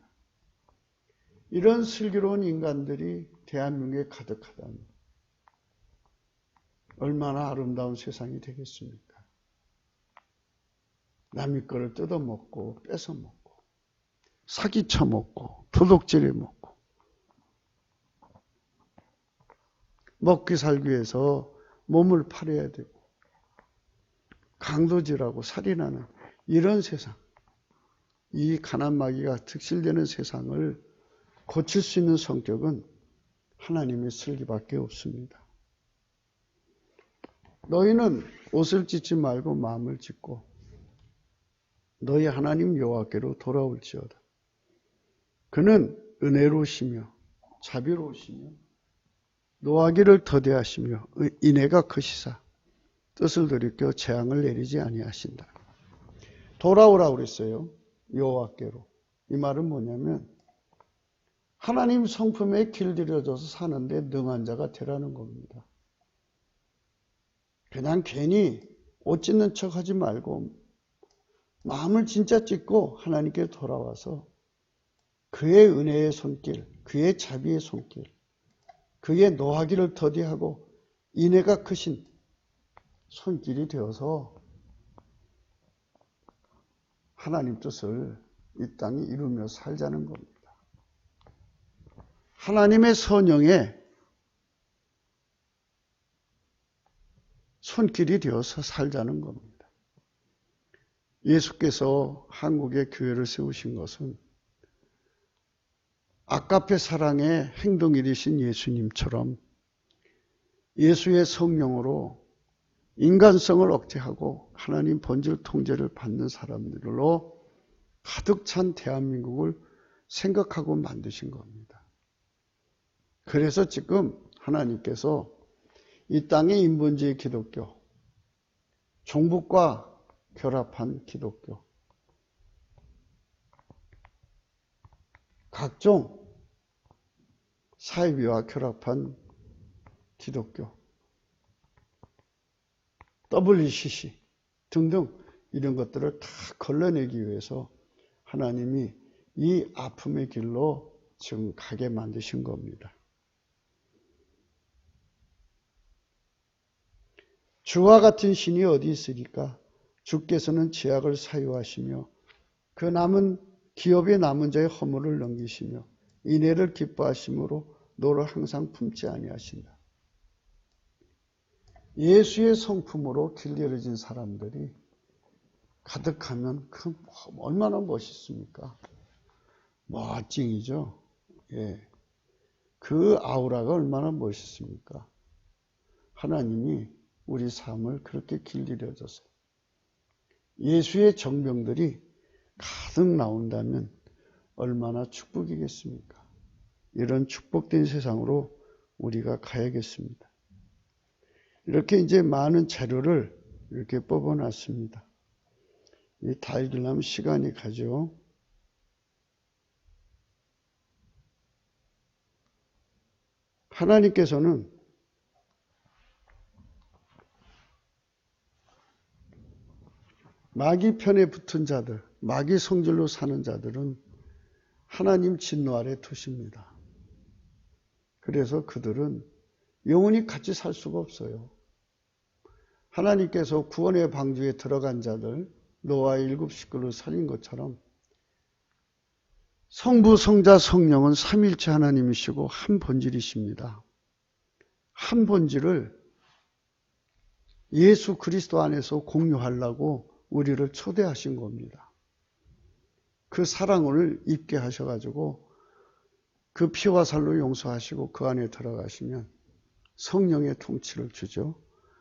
이런 슬기로운 인간들이 대한민국에 가득하다면 얼마나 아름다운 세상이 되겠습니까? 남의 거를 뜯어먹고 뺏어먹고 사기쳐먹고 도둑질해먹고 먹기 살기 위해서 몸을 팔아야 되고 강도질하고 살인하는 이런 세상, 이 가난마귀가 득실되는 세상을 고칠 수 있는 성격은 하나님의 슬기밖에 없습니다. 너희는 옷을 찢지 말고 마음을 찢고 너희 하나님 여호와께로 돌아올지어다. 그는 은혜로우시며 자비로우시며 노하기를 더디하시며 인애가 크시사 뜻을 돌이켜 재앙을 내리지 아니하신다. 돌아오라고 그랬어요. 여호와께로. 이 말은 뭐냐면 하나님 성품에 길들여져서 사는데 능한 자가 되라는 겁니다. 그냥 괜히 옷 찢는 척 하지 말고 마음을 진짜 찢고 하나님께 돌아와서 그의 은혜의 손길, 그의 자비의 손길, 그의 노하기를 더디하고 인애가 크신 손길이 되어서 하나님 뜻을 이 땅에 이루며 살자는 겁니다. 하나님의 선영에 손길이 되어서 살자는 겁니다. 예수께서 한국의 교회를 세우신 것은 아가페 사랑의 행동일이신 예수님처럼 예수의 성령으로 인간성을 억제하고 하나님 본질 통제를 받는 사람들로 가득 찬 대한민국을 생각하고 만드신 겁니다. 그래서 지금 하나님께서 이 땅의 인본주의 기독교, 종북과 결합한 기독교, 각종 사이비와 결합한 기독교, WCC 등등 이런 것들을 다 걸러내기 위해서 하나님이 이 아픔의 길로 지금 가게 만드신 겁니다. 주와 같은 신이 어디 있으리까? 주께서는 죄악을 사유하시며 그 남은 기업의 남은 자의 허물을 넘기시며 인애를 기뻐하심으로 노를 항상 품지 아니하신다. 예수의 성품으로 길들여진 사람들이 가득하면 그 얼마나 멋있습니까? 멋쟁이죠. 예. 그 아우라가 얼마나 멋있습니까? 하나님이 우리 삶을 그렇게 길들여줘서 예수의 정병들이 가득 나온다면 얼마나 축복이겠습니까? 이런 축복된 세상으로 우리가 가야겠습니다. 이렇게 이제 많은 자료를 이렇게 뽑아놨습니다. 다 읽으려면 시간이 가죠. 하나님께서는 마귀 편에 붙은 자들, 마귀 성질로 사는 자들은 하나님 진노 아래 두십니다. 그래서 그들은 영원히 같이 살 수가 없어요. 하나님께서 구원의 방주에 들어간 자들, 노아의 7 식구를 살린 것처럼 성부, 성자, 성령은 삼일체 하나님이시고 한 본질이십니다. 한 본질을 예수 그리스도 안에서 공유하려고 우리를 초대하신 겁니다. 그 사랑을 입게 하셔가지고 그 피와 살로 용서하시고 그 안에 들어가시면 성령의 통치를 주죠.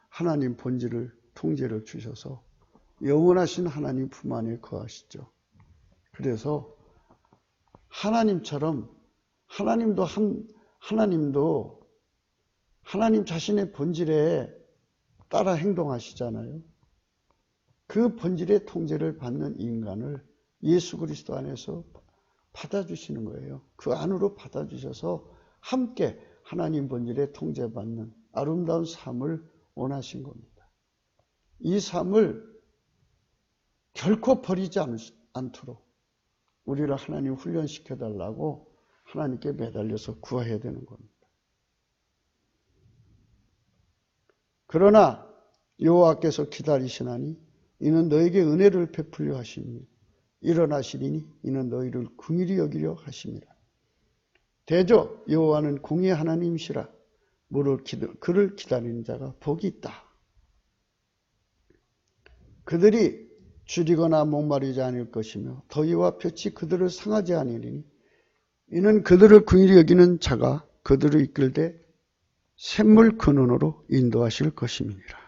하나님 본질을, 통제를 주셔서 영원하신 하나님 품 안에 거하시죠. 그래서 하나님처럼 하나님도 하나님 자신의 본질에 따라 행동하시잖아요. 그 본질의 통제를 받는 인간을 예수 그리스도 안에서 받아주시는 거예요. 그 안으로 받아주셔서 함께 하나님 본질에 통제받는 아름다운 삶을 원하신 겁니다. 이 삶을 결코 버리지 않도록 우리를 하나님 훈련시켜달라고 하나님께 매달려서 구해야 되는 겁니다. 그러나 여호와께서 기다리시나니 이는 너에게 은혜를 베풀려 하시니 일어나시리니 이는 너희를 긍휼히 여기려 하심이라. 대저 여호와는 공의의 하나님이시라. 그를 기다리는 자가 복이 있다. 그들이 줄이거나 목마르지 않을 것이며 더위와 볕이 그들을 상하지 아니하리니 이는 그들을 긍휼히 여기는 자가 그들을 이끌되 샘물 근원으로 인도하실 것임이니라.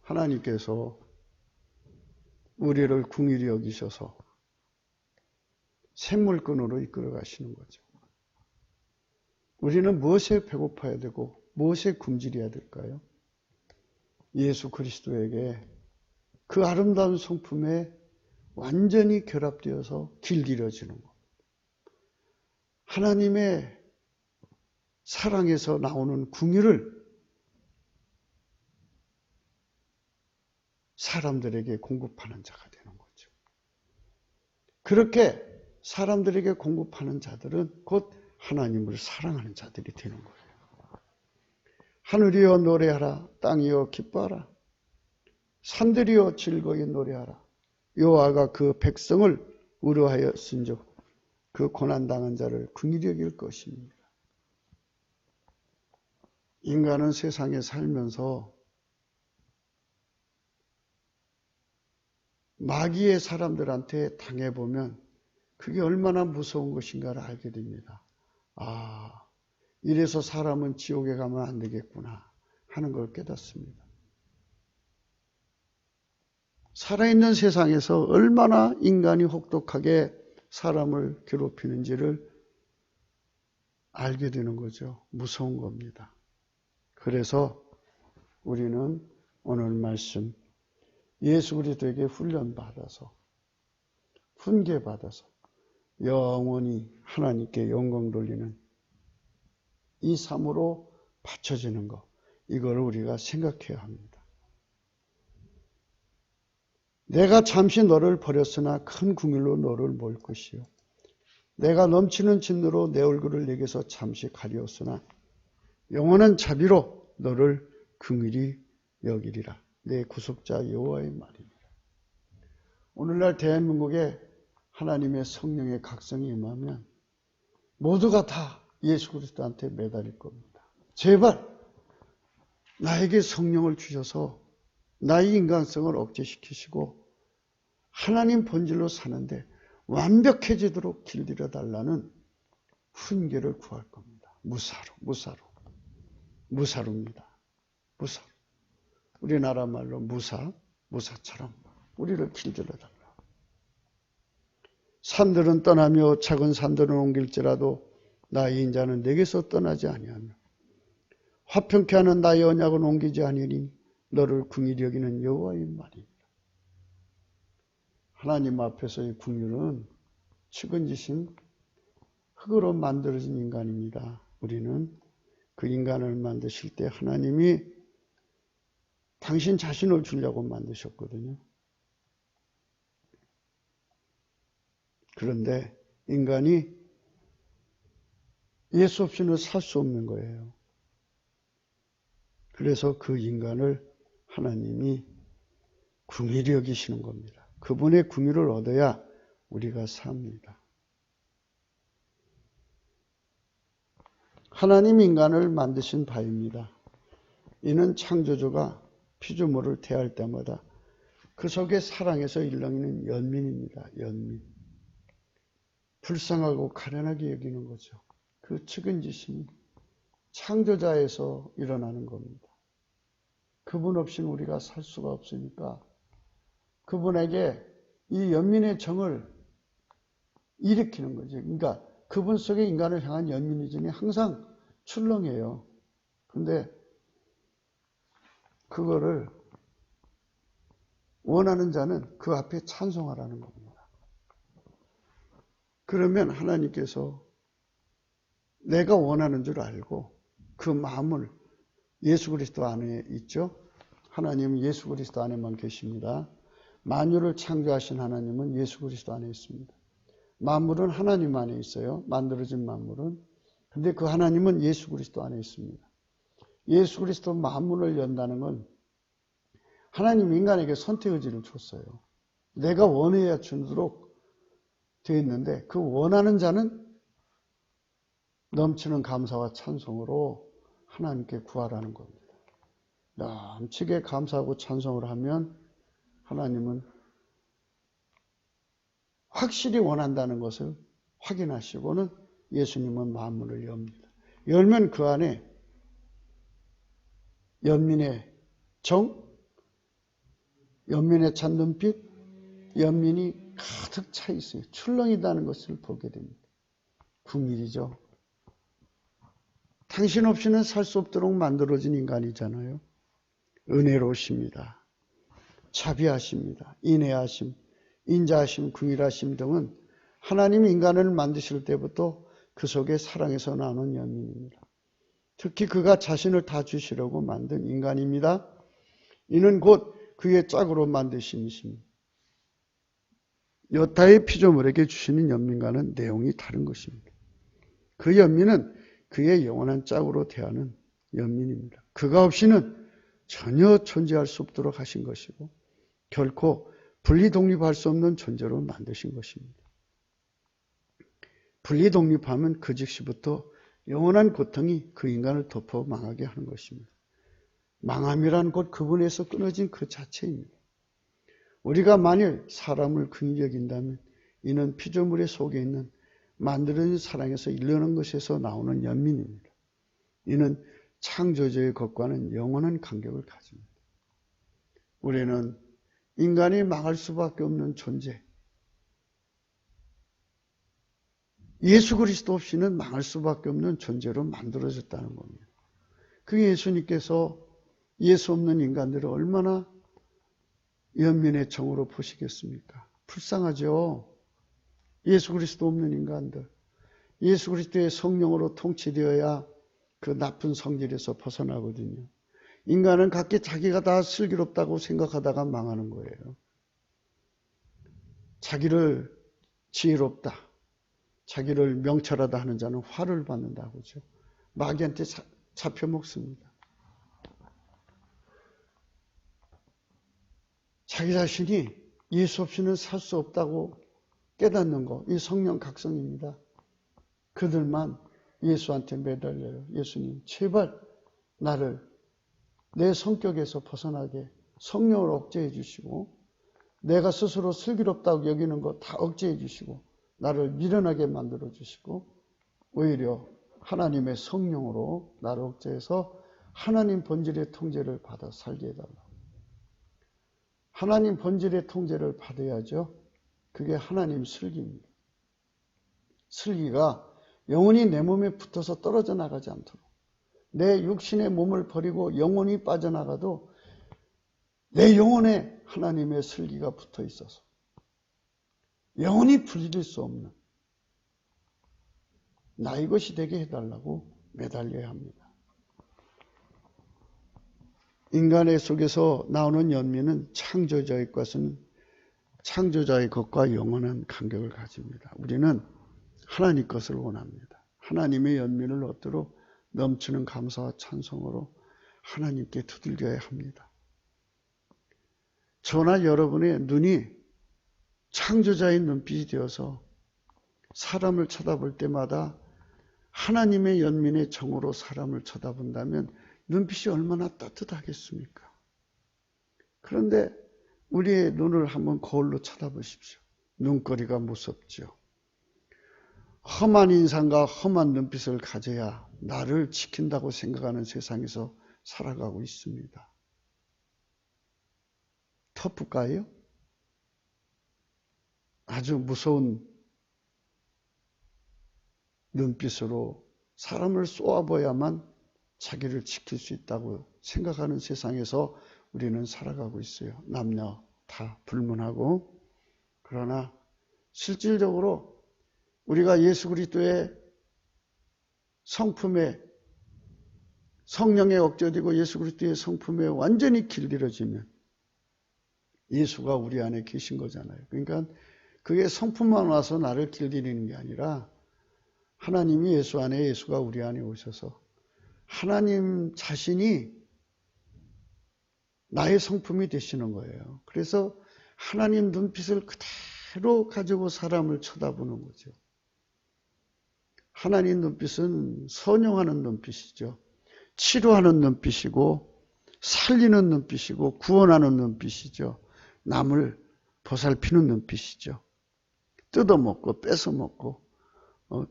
하나님께서 우리를 긍휼히 여기셔서 샘물근으로 이끌어 가시는 거죠. 우리는 무엇에 배고파야 되고 무엇에 굶주려야 될까요? 예수 그리스도에게 그 아름다운 성품에 완전히 결합되어서 길들여지는 것. 하나님의 사랑에서 나오는 긍휼을 사람들에게 공급하는 자가 되는 거죠. 그렇게 사람들에게 공급하는 자들은 곧 하나님을 사랑하는 자들이 되는 거예요. 하늘이여 노래하라. 땅이여 기뻐하라. 산들이여 즐거이 노래하라. 여호와가 그 백성을 의로하였은즉 그 고난당한 자를 긍휼히 여길 것입니다. 인간은 세상에 살면서 마귀의 사람들한테 당해보면 그게 얼마나 무서운 것인가를 알게 됩니다. 아, 이래서 사람은 지옥에 가면 안 되겠구나 하는 걸 깨닫습니다. 살아있는 세상에서 얼마나 인간이 혹독하게 사람을 괴롭히는지를 알게 되는 거죠. 무서운 겁니다. 그래서 우리는 오늘 말씀 예수 그리스도에게 훈련받아서 훈계받아서 영원히 하나님께 영광 돌리는 이 삶으로 받쳐지는 것, 이걸 우리가 생각해야 합니다. 내가 잠시 너를 버렸으나 큰 긍휼로 너를 모을 것이요 내가 넘치는 진노로 내 얼굴을 내게서 잠시 가리었으나 영원한 자비로 너를 긍휼히 여기리라. 내 구속자 여호와의 말입니다. 오늘날 대한민국에 하나님의 성령의 각성이 임하면 모두가 다 예수 그리스도한테 매달릴 겁니다. 제발 나에게 성령을 주셔서 나의 인간성을 억제시키시고 하나님 본질로 사는데 완벽해지도록 길들여 달라는 훈계를 구할 겁니다. 무사루입니다. 무사루. 우리나라 말로 무사처럼 우리를 길들여 달라. 산들은 떠나며 작은 산들은 옮길지라도 나의 인자는 내게서 떠나지 아니하며 화평케 하는 나의 언약은 옮기지 아니하니 너를 긍휼히 여기는 여호와의 말입니다. 하나님 앞에서의 긍휼은 측은지신 흙으로 만들어진 인간입니다. 우리는 그 인간을 만드실 때 하나님이 당신 자신을 주려고 만드셨거든요. 그런데 인간이 예수 없이는 살 수 없는 거예요. 그래서 그 인간을 하나님이 긍휼히 여기시는 겁니다. 그분의 긍휼을 얻어야 우리가 삽니다. 하나님 인간을 만드신 바입니다. 이는 창조주가 피조물을 태할 때마다 그 속에 사랑에서 일렁이는 연민입니다. 연민. 불쌍하고 가련하게 여기는 거죠. 그 측은지심이 창조자에서 일어나는 겁니다. 그분 없이는 우리가 살 수가 없으니까 그분에게 이 연민의 정을 일으키는 거죠. 그러니까 그분 속에 인간을 향한 연민이즘이 항상 출렁해요. 그런데 그거를 원하는 자는 그 앞에 찬송하라는 겁니다. 그러면 하나님께서 내가 원하는 줄 알고 그 마음을 예수 그리스도 안에 있죠. 하나님은 예수 그리스도 안에만 계십니다. 만유를 창조하신 하나님은 예수 그리스도 안에 있습니다. 만물은 하나님 안에 있어요. 만들어진 만물은. 근데 그 하나님은 예수 그리스도 안에 있습니다. 예수 그리스도 만물을 연다는 건 하나님 인간에게 선택 의지를 줬어요. 내가 원해야 주도록 되어 있는데 그 원하는 자는 넘치는 감사와 찬송으로 하나님께 구하라는 겁니다. 넘치게 감사하고 찬송을 하면 하나님은 확실히 원한다는 것을 확인하시고는 예수님은 만물을 엽니다. 열면 그 안에 연민의 정, 연민의 찬 눈빛, 연민이 가득 차 있어요. 출렁이다는 것을 보게 됩니다. 긍휼이죠. 당신 없이는 살 수 없도록 만들어진 인간이잖아요. 은혜로우십니다. 자비하십니다. 인애하심, 인자하심, 긍휼하심 등은 하나님 인간을 만드실 때부터 그 속에 사랑에서 나오는 연민입니다. 특히 그가 자신을 다 주시려고 만든 인간입니다. 이는 곧 그의 짝으로 만드심이십니다. 여타의 피조물에게 주시는 연민과는 내용이 다른 것입니다. 그 연민은 그의 영원한 짝으로 대하는 연민입니다. 그가 없이는 전혀 존재할 수 없도록 하신 것이고 결코 분리 독립할 수 없는 존재로 만드신 것입니다. 분리 독립하면 그 즉시부터 영원한 고통이 그 인간을 덮어 망하게 하는 것입니다. 망함이란 곧 그분에서 끊어진 그 자체입니다. 우리가 만일 사람을 긍휼히 여긴다면 이는 피조물의 속에 있는 만들어진 사랑에서 일어나는 것에서 나오는 연민입니다. 이는 창조주의 것과는 영원한 간격을 가집니다. 우리는 인간이 망할 수밖에 없는 존재, 예수 그리스도 없이는 망할 수밖에 없는 존재로 만들어졌다는 겁니다. 그 예수님께서 예수 없는 인간들을 얼마나 연민의 정으로 보시겠습니까? 불쌍하죠. 예수 그리스도 없는 인간들. 예수 그리스도의 성령으로 통치되어야 그 나쁜 성질에서 벗어나거든요. 인간은 각기 자기가 다 슬기롭다고 생각하다가 망하는 거예요. 자기를 지혜롭다, 자기를 명철하다 하는 자는 화를 받는다고 하죠. 마귀한테 잡혀 먹습니다. 자기 자신이 예수 없이는 살 수 없다고 깨닫는 것, 이 성령 각성입니다. 그들만 예수한테 매달려요. 예수님, 제발 나를 내 성격에서 벗어나게 성령을 억제해 주시고 내가 스스로 슬기롭다고 여기는 거 다 억제해 주시고 나를 미련하게 만들어 주시고 오히려 하나님의 성령으로 나를 억제해서 하나님 본질의 통제를 받아 살게 해달라고. 하나님 본질의 통제를 받아야죠. 그게 하나님 슬기입니다. 슬기가 영원히 내 몸에 붙어서 떨어져 나가지 않도록 내 육신의 몸을 버리고 영혼이 빠져나가도 내 영혼에 하나님의 슬기가 붙어 있어서 영원히 분리될 수 없는 나의 것이 되게 해달라고 매달려야 합니다. 인간의 속에서 나오는 연민은 창조자의 것과 영원한 간격을 가집니다. 우리는 하나님 것을 원합니다. 하나님의 연민을 얻도록 넘치는 감사와 찬송으로 하나님께 두들겨야 합니다. 저나 여러분의 눈이 창조자의 눈빛이 되어서 사람을 쳐다볼 때마다 하나님의 연민의 정으로 사람을 쳐다본다면 눈빛이 얼마나 따뜻하겠습니까? 그런데 우리의 눈을 한번 거울로 쳐다보십시오. 눈거리가 무섭죠. 험한 인상과 험한 눈빛을 가져야 나를 지킨다고 생각하는 세상에서 살아가고 있습니다. 터프가요? 아주 무서운 눈빛으로 사람을 쏘아봐야만 자기를 지킬 수 있다고 생각하는 세상에서 우리는 살아가고 있어요. 남녀 다 불문하고. 그러나 실질적으로 우리가 예수 그리스도의 성품에 성령에 억제되고 예수 그리스도의 성품에 완전히 길들여지면 예수가 우리 안에 계신 거잖아요. 그러니까 그게 성품만 와서 나를 길들이는 게 아니라 하나님이 예수 안에 예수가 우리 안에 오셔서 하나님 자신이 나의 성품이 되시는 거예요. 그래서 하나님 눈빛을 그대로 가지고 사람을 쳐다보는 거죠. 하나님 눈빛은 선용하는 눈빛이죠. 치료하는 눈빛이고 살리는 눈빛이고 구원하는 눈빛이죠. 남을 보살피는 눈빛이죠. 뜯어먹고 뺏어먹고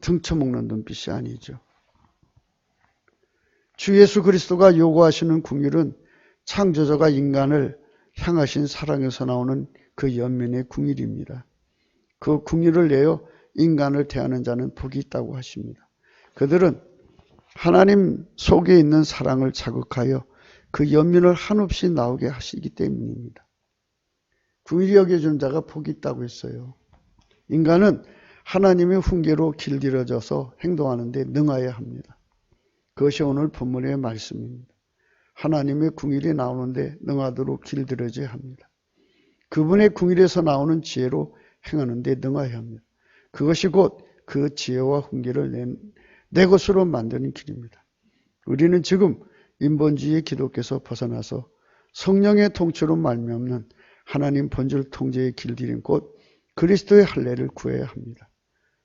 등쳐먹는 눈빛이 아니죠. 주 예수 그리스도가 요구하시는 궁율은 창조자가 인간을 향하신 사랑에서 나오는 그 연민의 궁율입니다. 그 궁율을 내어 인간을 대하는 자는 복이 있다고 하십니다. 그들은 하나님 속에 있는 사랑을 자극하여 그 연민을 한없이 나오게 하시기 때문입니다. 궁율이 여겨주는 자가 복이 있다고 했어요. 인간은 하나님의 훈계로 길들여져서 행동하는 데 능하여야 합니다. 그것이 오늘 본문의 말씀입니다. 하나님의 궁율이 나오는데 능하도록 길들여져야 합니다. 그분의 궁율에서 나오는 지혜로 행하는 데 능하여야 합니다. 그것이 곧 그 지혜와 훈계를 내 것으로 만드는 길입니다. 우리는 지금 인본주의의 기독교에서 벗어나서 성령의 통치로 말미암는 하나님 본질 통제의 길들인 곧 그리스도의 할례를 구해야 합니다.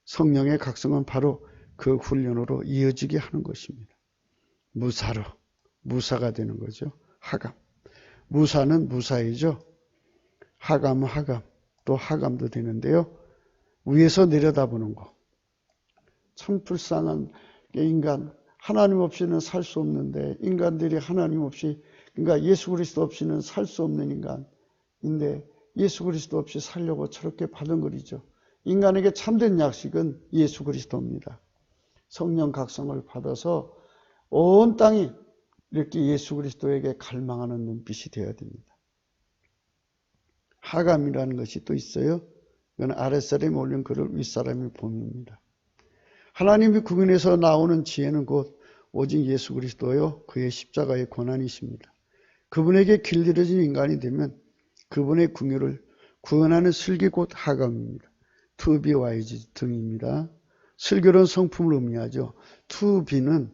성령의 각성은 바로 그 훈련으로 이어지게 하는 것입니다. 무사가 되는 거죠. 하감. 무사는 무사이죠. 하감은 하감. 또 하감도 되는데요. 위에서 내려다보는 거. 참 불쌍한 인간. 하나님 없이는 살 수 없는데 인간들이 하나님 없이 그러니까 예수 그리스도 없이는 살 수 없는 인간인데 예수 그리스도 없이 살려고 저렇게 바둥거리죠. 인간에게 참된 약식은 예수 그리스도입니다. 성령 각성을 받아서 온 땅이 이렇게 예수 그리스도에게 갈망하는 눈빛이 되어야 됩니다. 하감이라는 것이 또 있어요. 이건 아랫사람이 올린 글을 윗사람이 봄입니다. 하나님의 국인에서 나오는 지혜는 곧 오직 예수 그리스도요 그의 십자가의 고난이십니다. 그분에게 길들여진 인간이 되면 그분의 궁유를 구원하는 슬기 곧 하감입니다. To be wise 등입니다. 슬기로운 성품을 의미하죠. To be는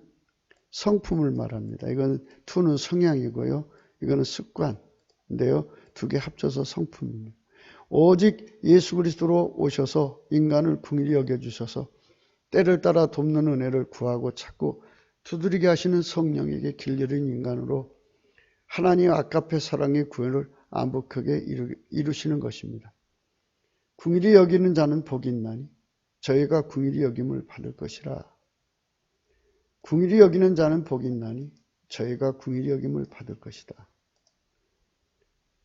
성품을 말합니다. 이건 to는 성향이고요. 이거는 습관인데요. 두 개 합쳐서 성품입니다. 오직 예수 그리스도로 오셔서 인간을 긍휼히 여겨주셔서 때를 따라 돕는 은혜를 구하고 찾고 두드리게 하시는 성령에게 길들인 인간으로 하나님의 아까페 사랑의 구원을 완벽하게 이루시는 것입니다. 긍휼히 여기는 자는 복이 있나니 저희가 긍휼히 여김을 받을 것이라. 긍휼히 여기는 자는 복이 있나니 저희가 긍휼히 여김을 받을 것이다.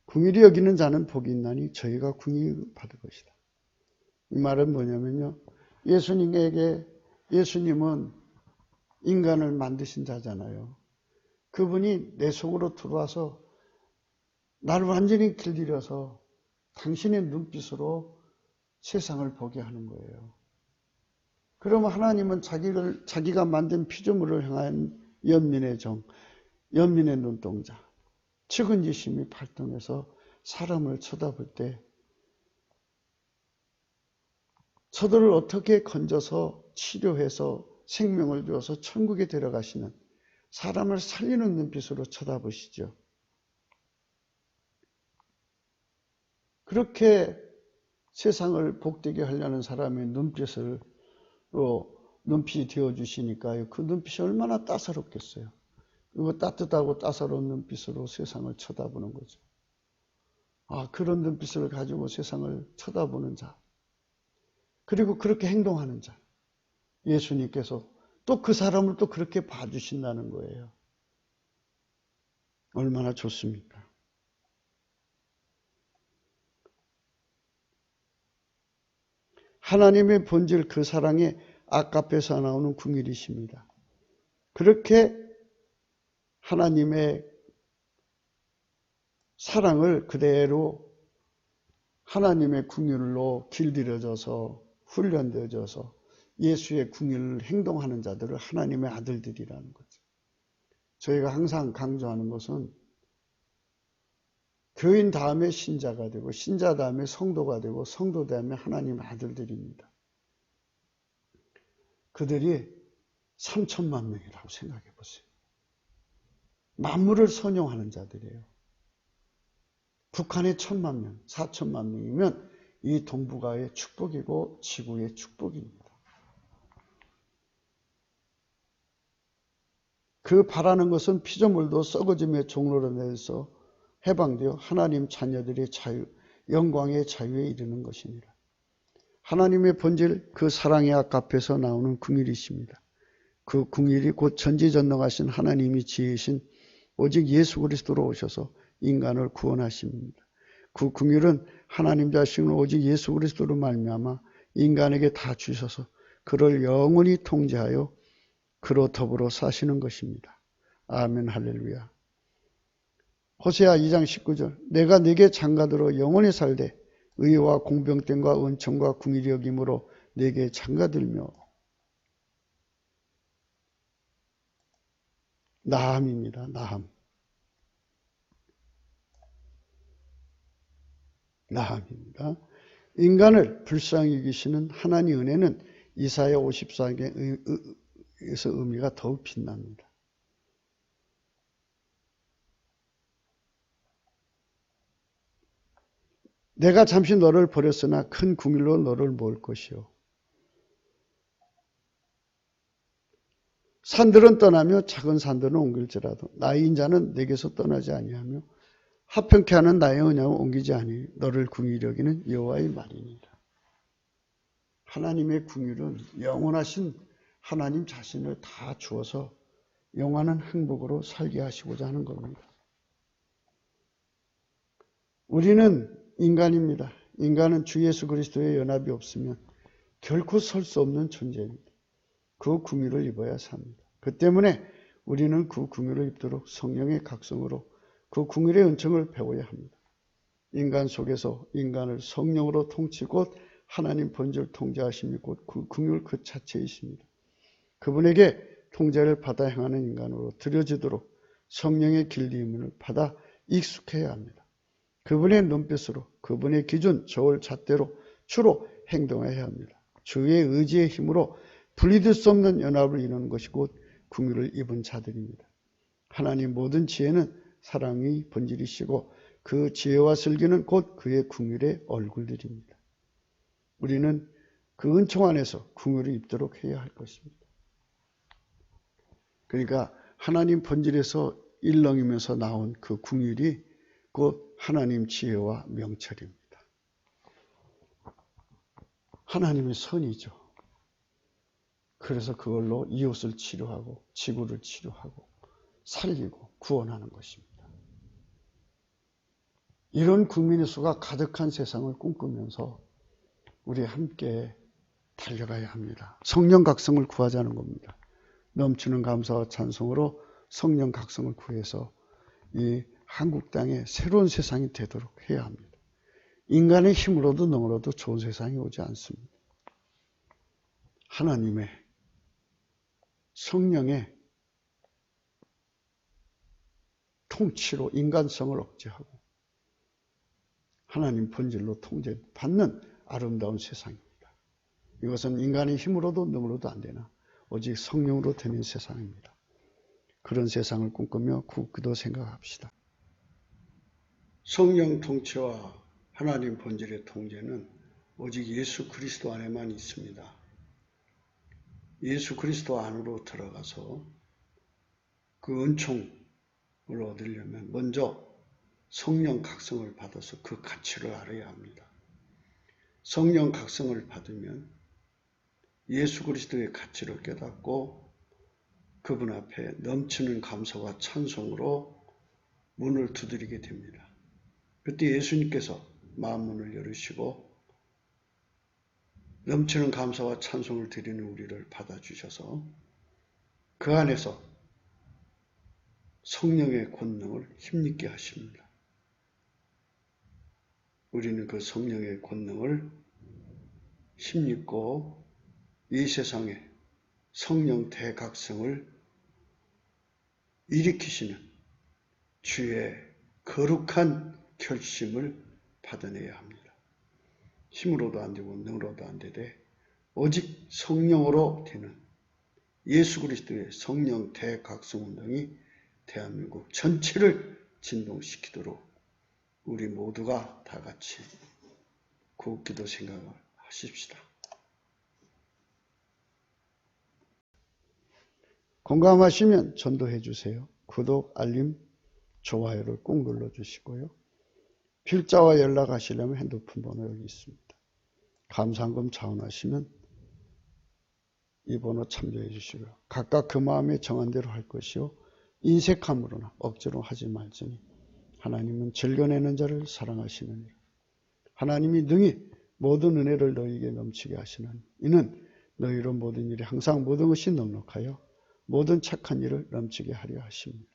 긍휼히 여기는 자는 복이 있나니 저희가 긍휼히 받을 것이다. 이 말은 뭐냐면요. 예수님은 인간을 만드신 자잖아요. 그분이 내 속으로 들어와서 나를 완전히 길들여서 당신의 눈빛으로 세상을 보게 하는 거예요. 그러면 하나님은 자기가 만든 피조물을 향한 연민의 정, 연민의 눈동자, 측은지심이 발동해서 사람을 쳐다볼 때 저들을 어떻게 건져서 치료해서 생명을 주어서 천국에 데려가시는 사람을 살리는 눈빛으로 쳐다보시죠. 그렇게 세상을 복되게 하려는 사람의 눈빛이 되어주시니까요. 그 눈빛이 얼마나 따사롭겠어요. 그리고 따뜻하고 따사로운 눈빛으로 세상을 쳐다보는 거죠. 그런 눈빛을 가지고 세상을 쳐다보는 자. 그리고 그렇게 행동하는 자. 예수님께서 또 그 사람을 또 그렇게 봐주신다는 거예요. 얼마나 좋습니까? 하나님의 본질 그 사랑의 아깝에서 나오는 궁일이십니다. 그렇게 하나님의 사랑을 그대로 하나님의 궁일로 길들여져서 훈련되어져서 예수의 궁일을 행동하는 자들을 하나님의 아들들이라는 거죠. 저희가 항상 강조하는 것은 교인 다음에 신자가 되고 신자 다음에 성도가 되고 성도 다음에 하나님의 아들들입니다. 그들이 3천만 명이라고 생각해 보세요. 만물을 선용하는 자들이에요. 북한의 1,000만 명, 4천만 명이면 이 동북아의 축복이고 지구의 축복입니다. 그 바라는 것은 피조물도 썩어짐의 종로로 내서 해방되어 하나님 자녀들의 자유, 영광의 자유에 이르는 것이니라. 하나님의 본질 그 사랑의 아깝에서 나오는 궁일이십니다. 그 궁일이 곧 전지전능하신 하나님이 지으신 오직 예수 그리스도로 오셔서 인간을 구원하십니다. 그 궁일은 하나님 자신은 오직 예수 그리스도로 말미암아 인간에게 다 주셔서 그를 영원히 통제하여 그로 더불어 사시는 것입니다. 아멘 할렐루야. 호세아 2장 19절 내가 네게 장가들어 영원히 살되 의와 공병됨과 은총과 궁일이 여김으로 네게 장가들며 나함입니다. 나함입니다. 인간을 불쌍히 여기시는 하나님의 은혜는 이사야 54장에서 의미가 더욱 빛납니다. 내가 잠시 너를 버렸으나 큰 궁일로 너를 모을 것이요. 산들은 떠나며 작은 산들은 옮길지라도 나의 인자는 내게서 떠나지 아니하며 화평케 하는 나의 언약은 옮기지 아니하니 너를 궁일히 여기는 여호와의 말이니라. 하나님의 궁일은 영원하신 하나님 자신을 다 주어서 영원한 행복으로 살게 하시고자 하는 겁니다. 우리는 인간입니다. 인간은 주 예수 그리스도의 연합이 없으면 결코 설 수 없는 존재입니다. 그 궁유를 입어야 삽니다. 그 때문에 우리는 그 궁유를 입도록 성령의 각성으로 그 궁유의 은총을 배워야 합니다. 인간 속에서 인간을 성령으로 통치 곧 하나님 본질 통제하심이 곧 그 궁유 그 자체이십니다. 그분에게 통제를 받아 행하는 인간으로 들여지도록 성령의 길림을 받아 익숙해야 합니다. 그분의 눈빛으로 그분의 기준 저울 잣대로 주로 행동해야 합니다. 주의 의지의 힘으로 분리될 수 없는 연합을 이루는 것이 곧 궁유를 입은 자들입니다. 하나님 모든 지혜는 사랑의 본질이시고 그 지혜와 슬기는 곧 그의 궁유의 얼굴들입니다. 우리는 그 은총 안에서 궁유를 입도록 해야 할 것입니다. 그러니까 하나님 본질에서 일렁이면서 나온 그 궁율이 곧 하나님 지혜와 명철입니다. 하나님의 선이죠. 그래서 그걸로 이웃을 치료하고 지구를 치료하고 살리고 구원하는 것입니다. 이런 국민의 수가 가득한 세상을 꿈꾸면서 우리 함께 달려가야 합니다. 성령 각성을 구하자는 겁니다. 넘치는 감사와 찬송으로 성령 각성을 구해서 이 한국 땅에 새로운 세상이 되도록 해야 합니다. 인간의 힘으로도 능으로도 좋은 세상이 오지 않습니다. 하나님의 성령의 통치로 인간성을 억제하고 하나님 본질로 통제받는 아름다운 세상입니다. 이것은 인간의 힘으로도 능으로도 안 되나 오직 성령으로 되는 세상입니다. 그런 세상을 꿈꾸며 굳기도 생각합시다. 성령 통치와 하나님 본질의 통제는 오직 예수 그리스도 안에만 있습니다. 예수 그리스도 안으로 들어가서 그 은총을 얻으려면 먼저 성령 각성을 받아서 그 가치를 알아야 합니다. 성령 각성을 받으면 예수 그리스도의 가치를 깨닫고 그분 앞에 넘치는 감사와 찬송으로 문을 두드리게 됩니다. 그때 예수님께서 마음문을 열으시고 넘치는 감사와 찬송을 드리는 우리를 받아주셔서 그 안에서 성령의 권능을 힘있게 하십니다. 우리는 그 성령의 권능을 힘입고 이 세상에 성령 대각성을 일으키시는 주의 거룩한 결심을 받아내야 합니다. 힘으로도 안 되고 능으로도 안 되되 오직 성령으로 되는 예수 그리스도의 성령 대각성운동이 대한민국 전체를 진동시키도록 우리 모두가 다 같이 굳기도 생각을 하십시다. 공감하시면 전도해 주세요. 구독, 알림, 좋아요를 꾹 눌러주시고요. 필자와 연락하시려면 핸드폰 번호 여기 있습니다. 감사한금 자원하시면 이 번호 참조해 주시고요. 각각 그 마음에 정한 대로 할 것이요. 인색함으로나 억지로 하지 말지니 하나님은 즐겨내는 자를 사랑하시느니라. 하나님이 능히 모든 은혜를 너희에게 넘치게 하시나니 이는 너희로 모든 일에 항상 모든 것이 넉넉하여 모든 착한 일을 넘치게 하려 하십니다.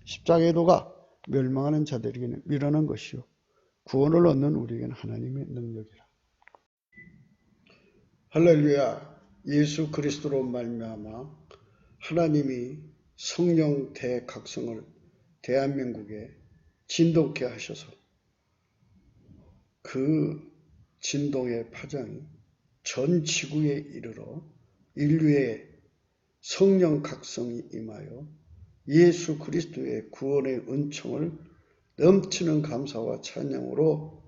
십자가의 도가 멸망하는 자들에게는 미련한 것이요 구원을 얻는 우리에게는 하나님의 능력이라. 할렐루야. 예수 그리스도로 말미암아 하나님이 성령 대각성을 대한민국에 진동케 하셔서 그 진동의 파장이 전 지구에 이르러 인류의 성령 각성이 임하여 예수 그리스도의 구원의 은총을 넘치는 감사와 찬양으로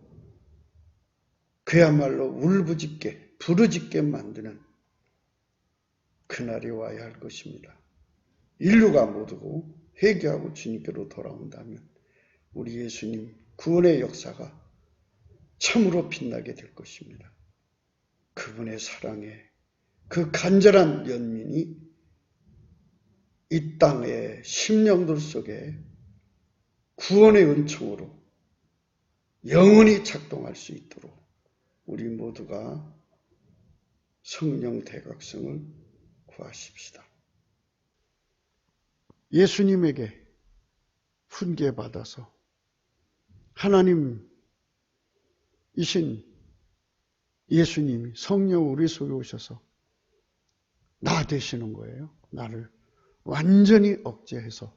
그야말로 울부짖게 부르짖게 만드는 그날이 와야 할 것입니다. 인류가 모두 회개하고 주님께로 돌아온다면 우리 예수님 구원의 역사가 참으로 빛나게 될 것입니다. 그분의 사랑에 그 간절한 연민이 이 땅의 심령들 속에 구원의 은총으로 영원히 작동할 수 있도록 우리 모두가 성령 대각성을 구하십시다. 예수님에게 훈계받아서 하나님이신 예수님이 성령 우리 속에 오셔서 나 되시는 거예요. 나를 완전히 억제해서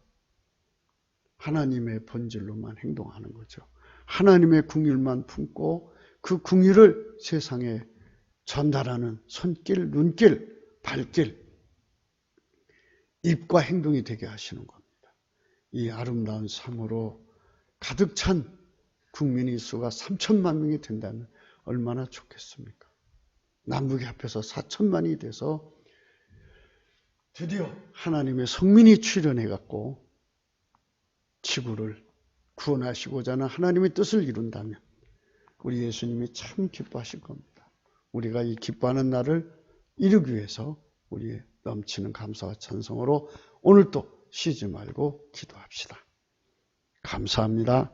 하나님의 본질로만 행동하는 거죠. 하나님의 궁율만 품고 그 궁율을 세상에 전달하는 손길, 눈길, 발길, 입과 행동이 되게 하시는 겁니다. 이 아름다운 삶으로 가득 찬 국민의 수가 3천만 명이 된다면 얼마나 좋겠습니까? 남북이 합해서 4천만이 돼서 드디어 하나님의 성민이 출현해갖고 지구를 구원하시고자 하는 하나님의 뜻을 이룬다면 우리 예수님이 참 기뻐하실 겁니다. 우리가 이 기뻐하는 날을 이루기 위해서 우리의 넘치는 감사와 찬송으로 오늘도 쉬지 말고 기도합시다. 감사합니다.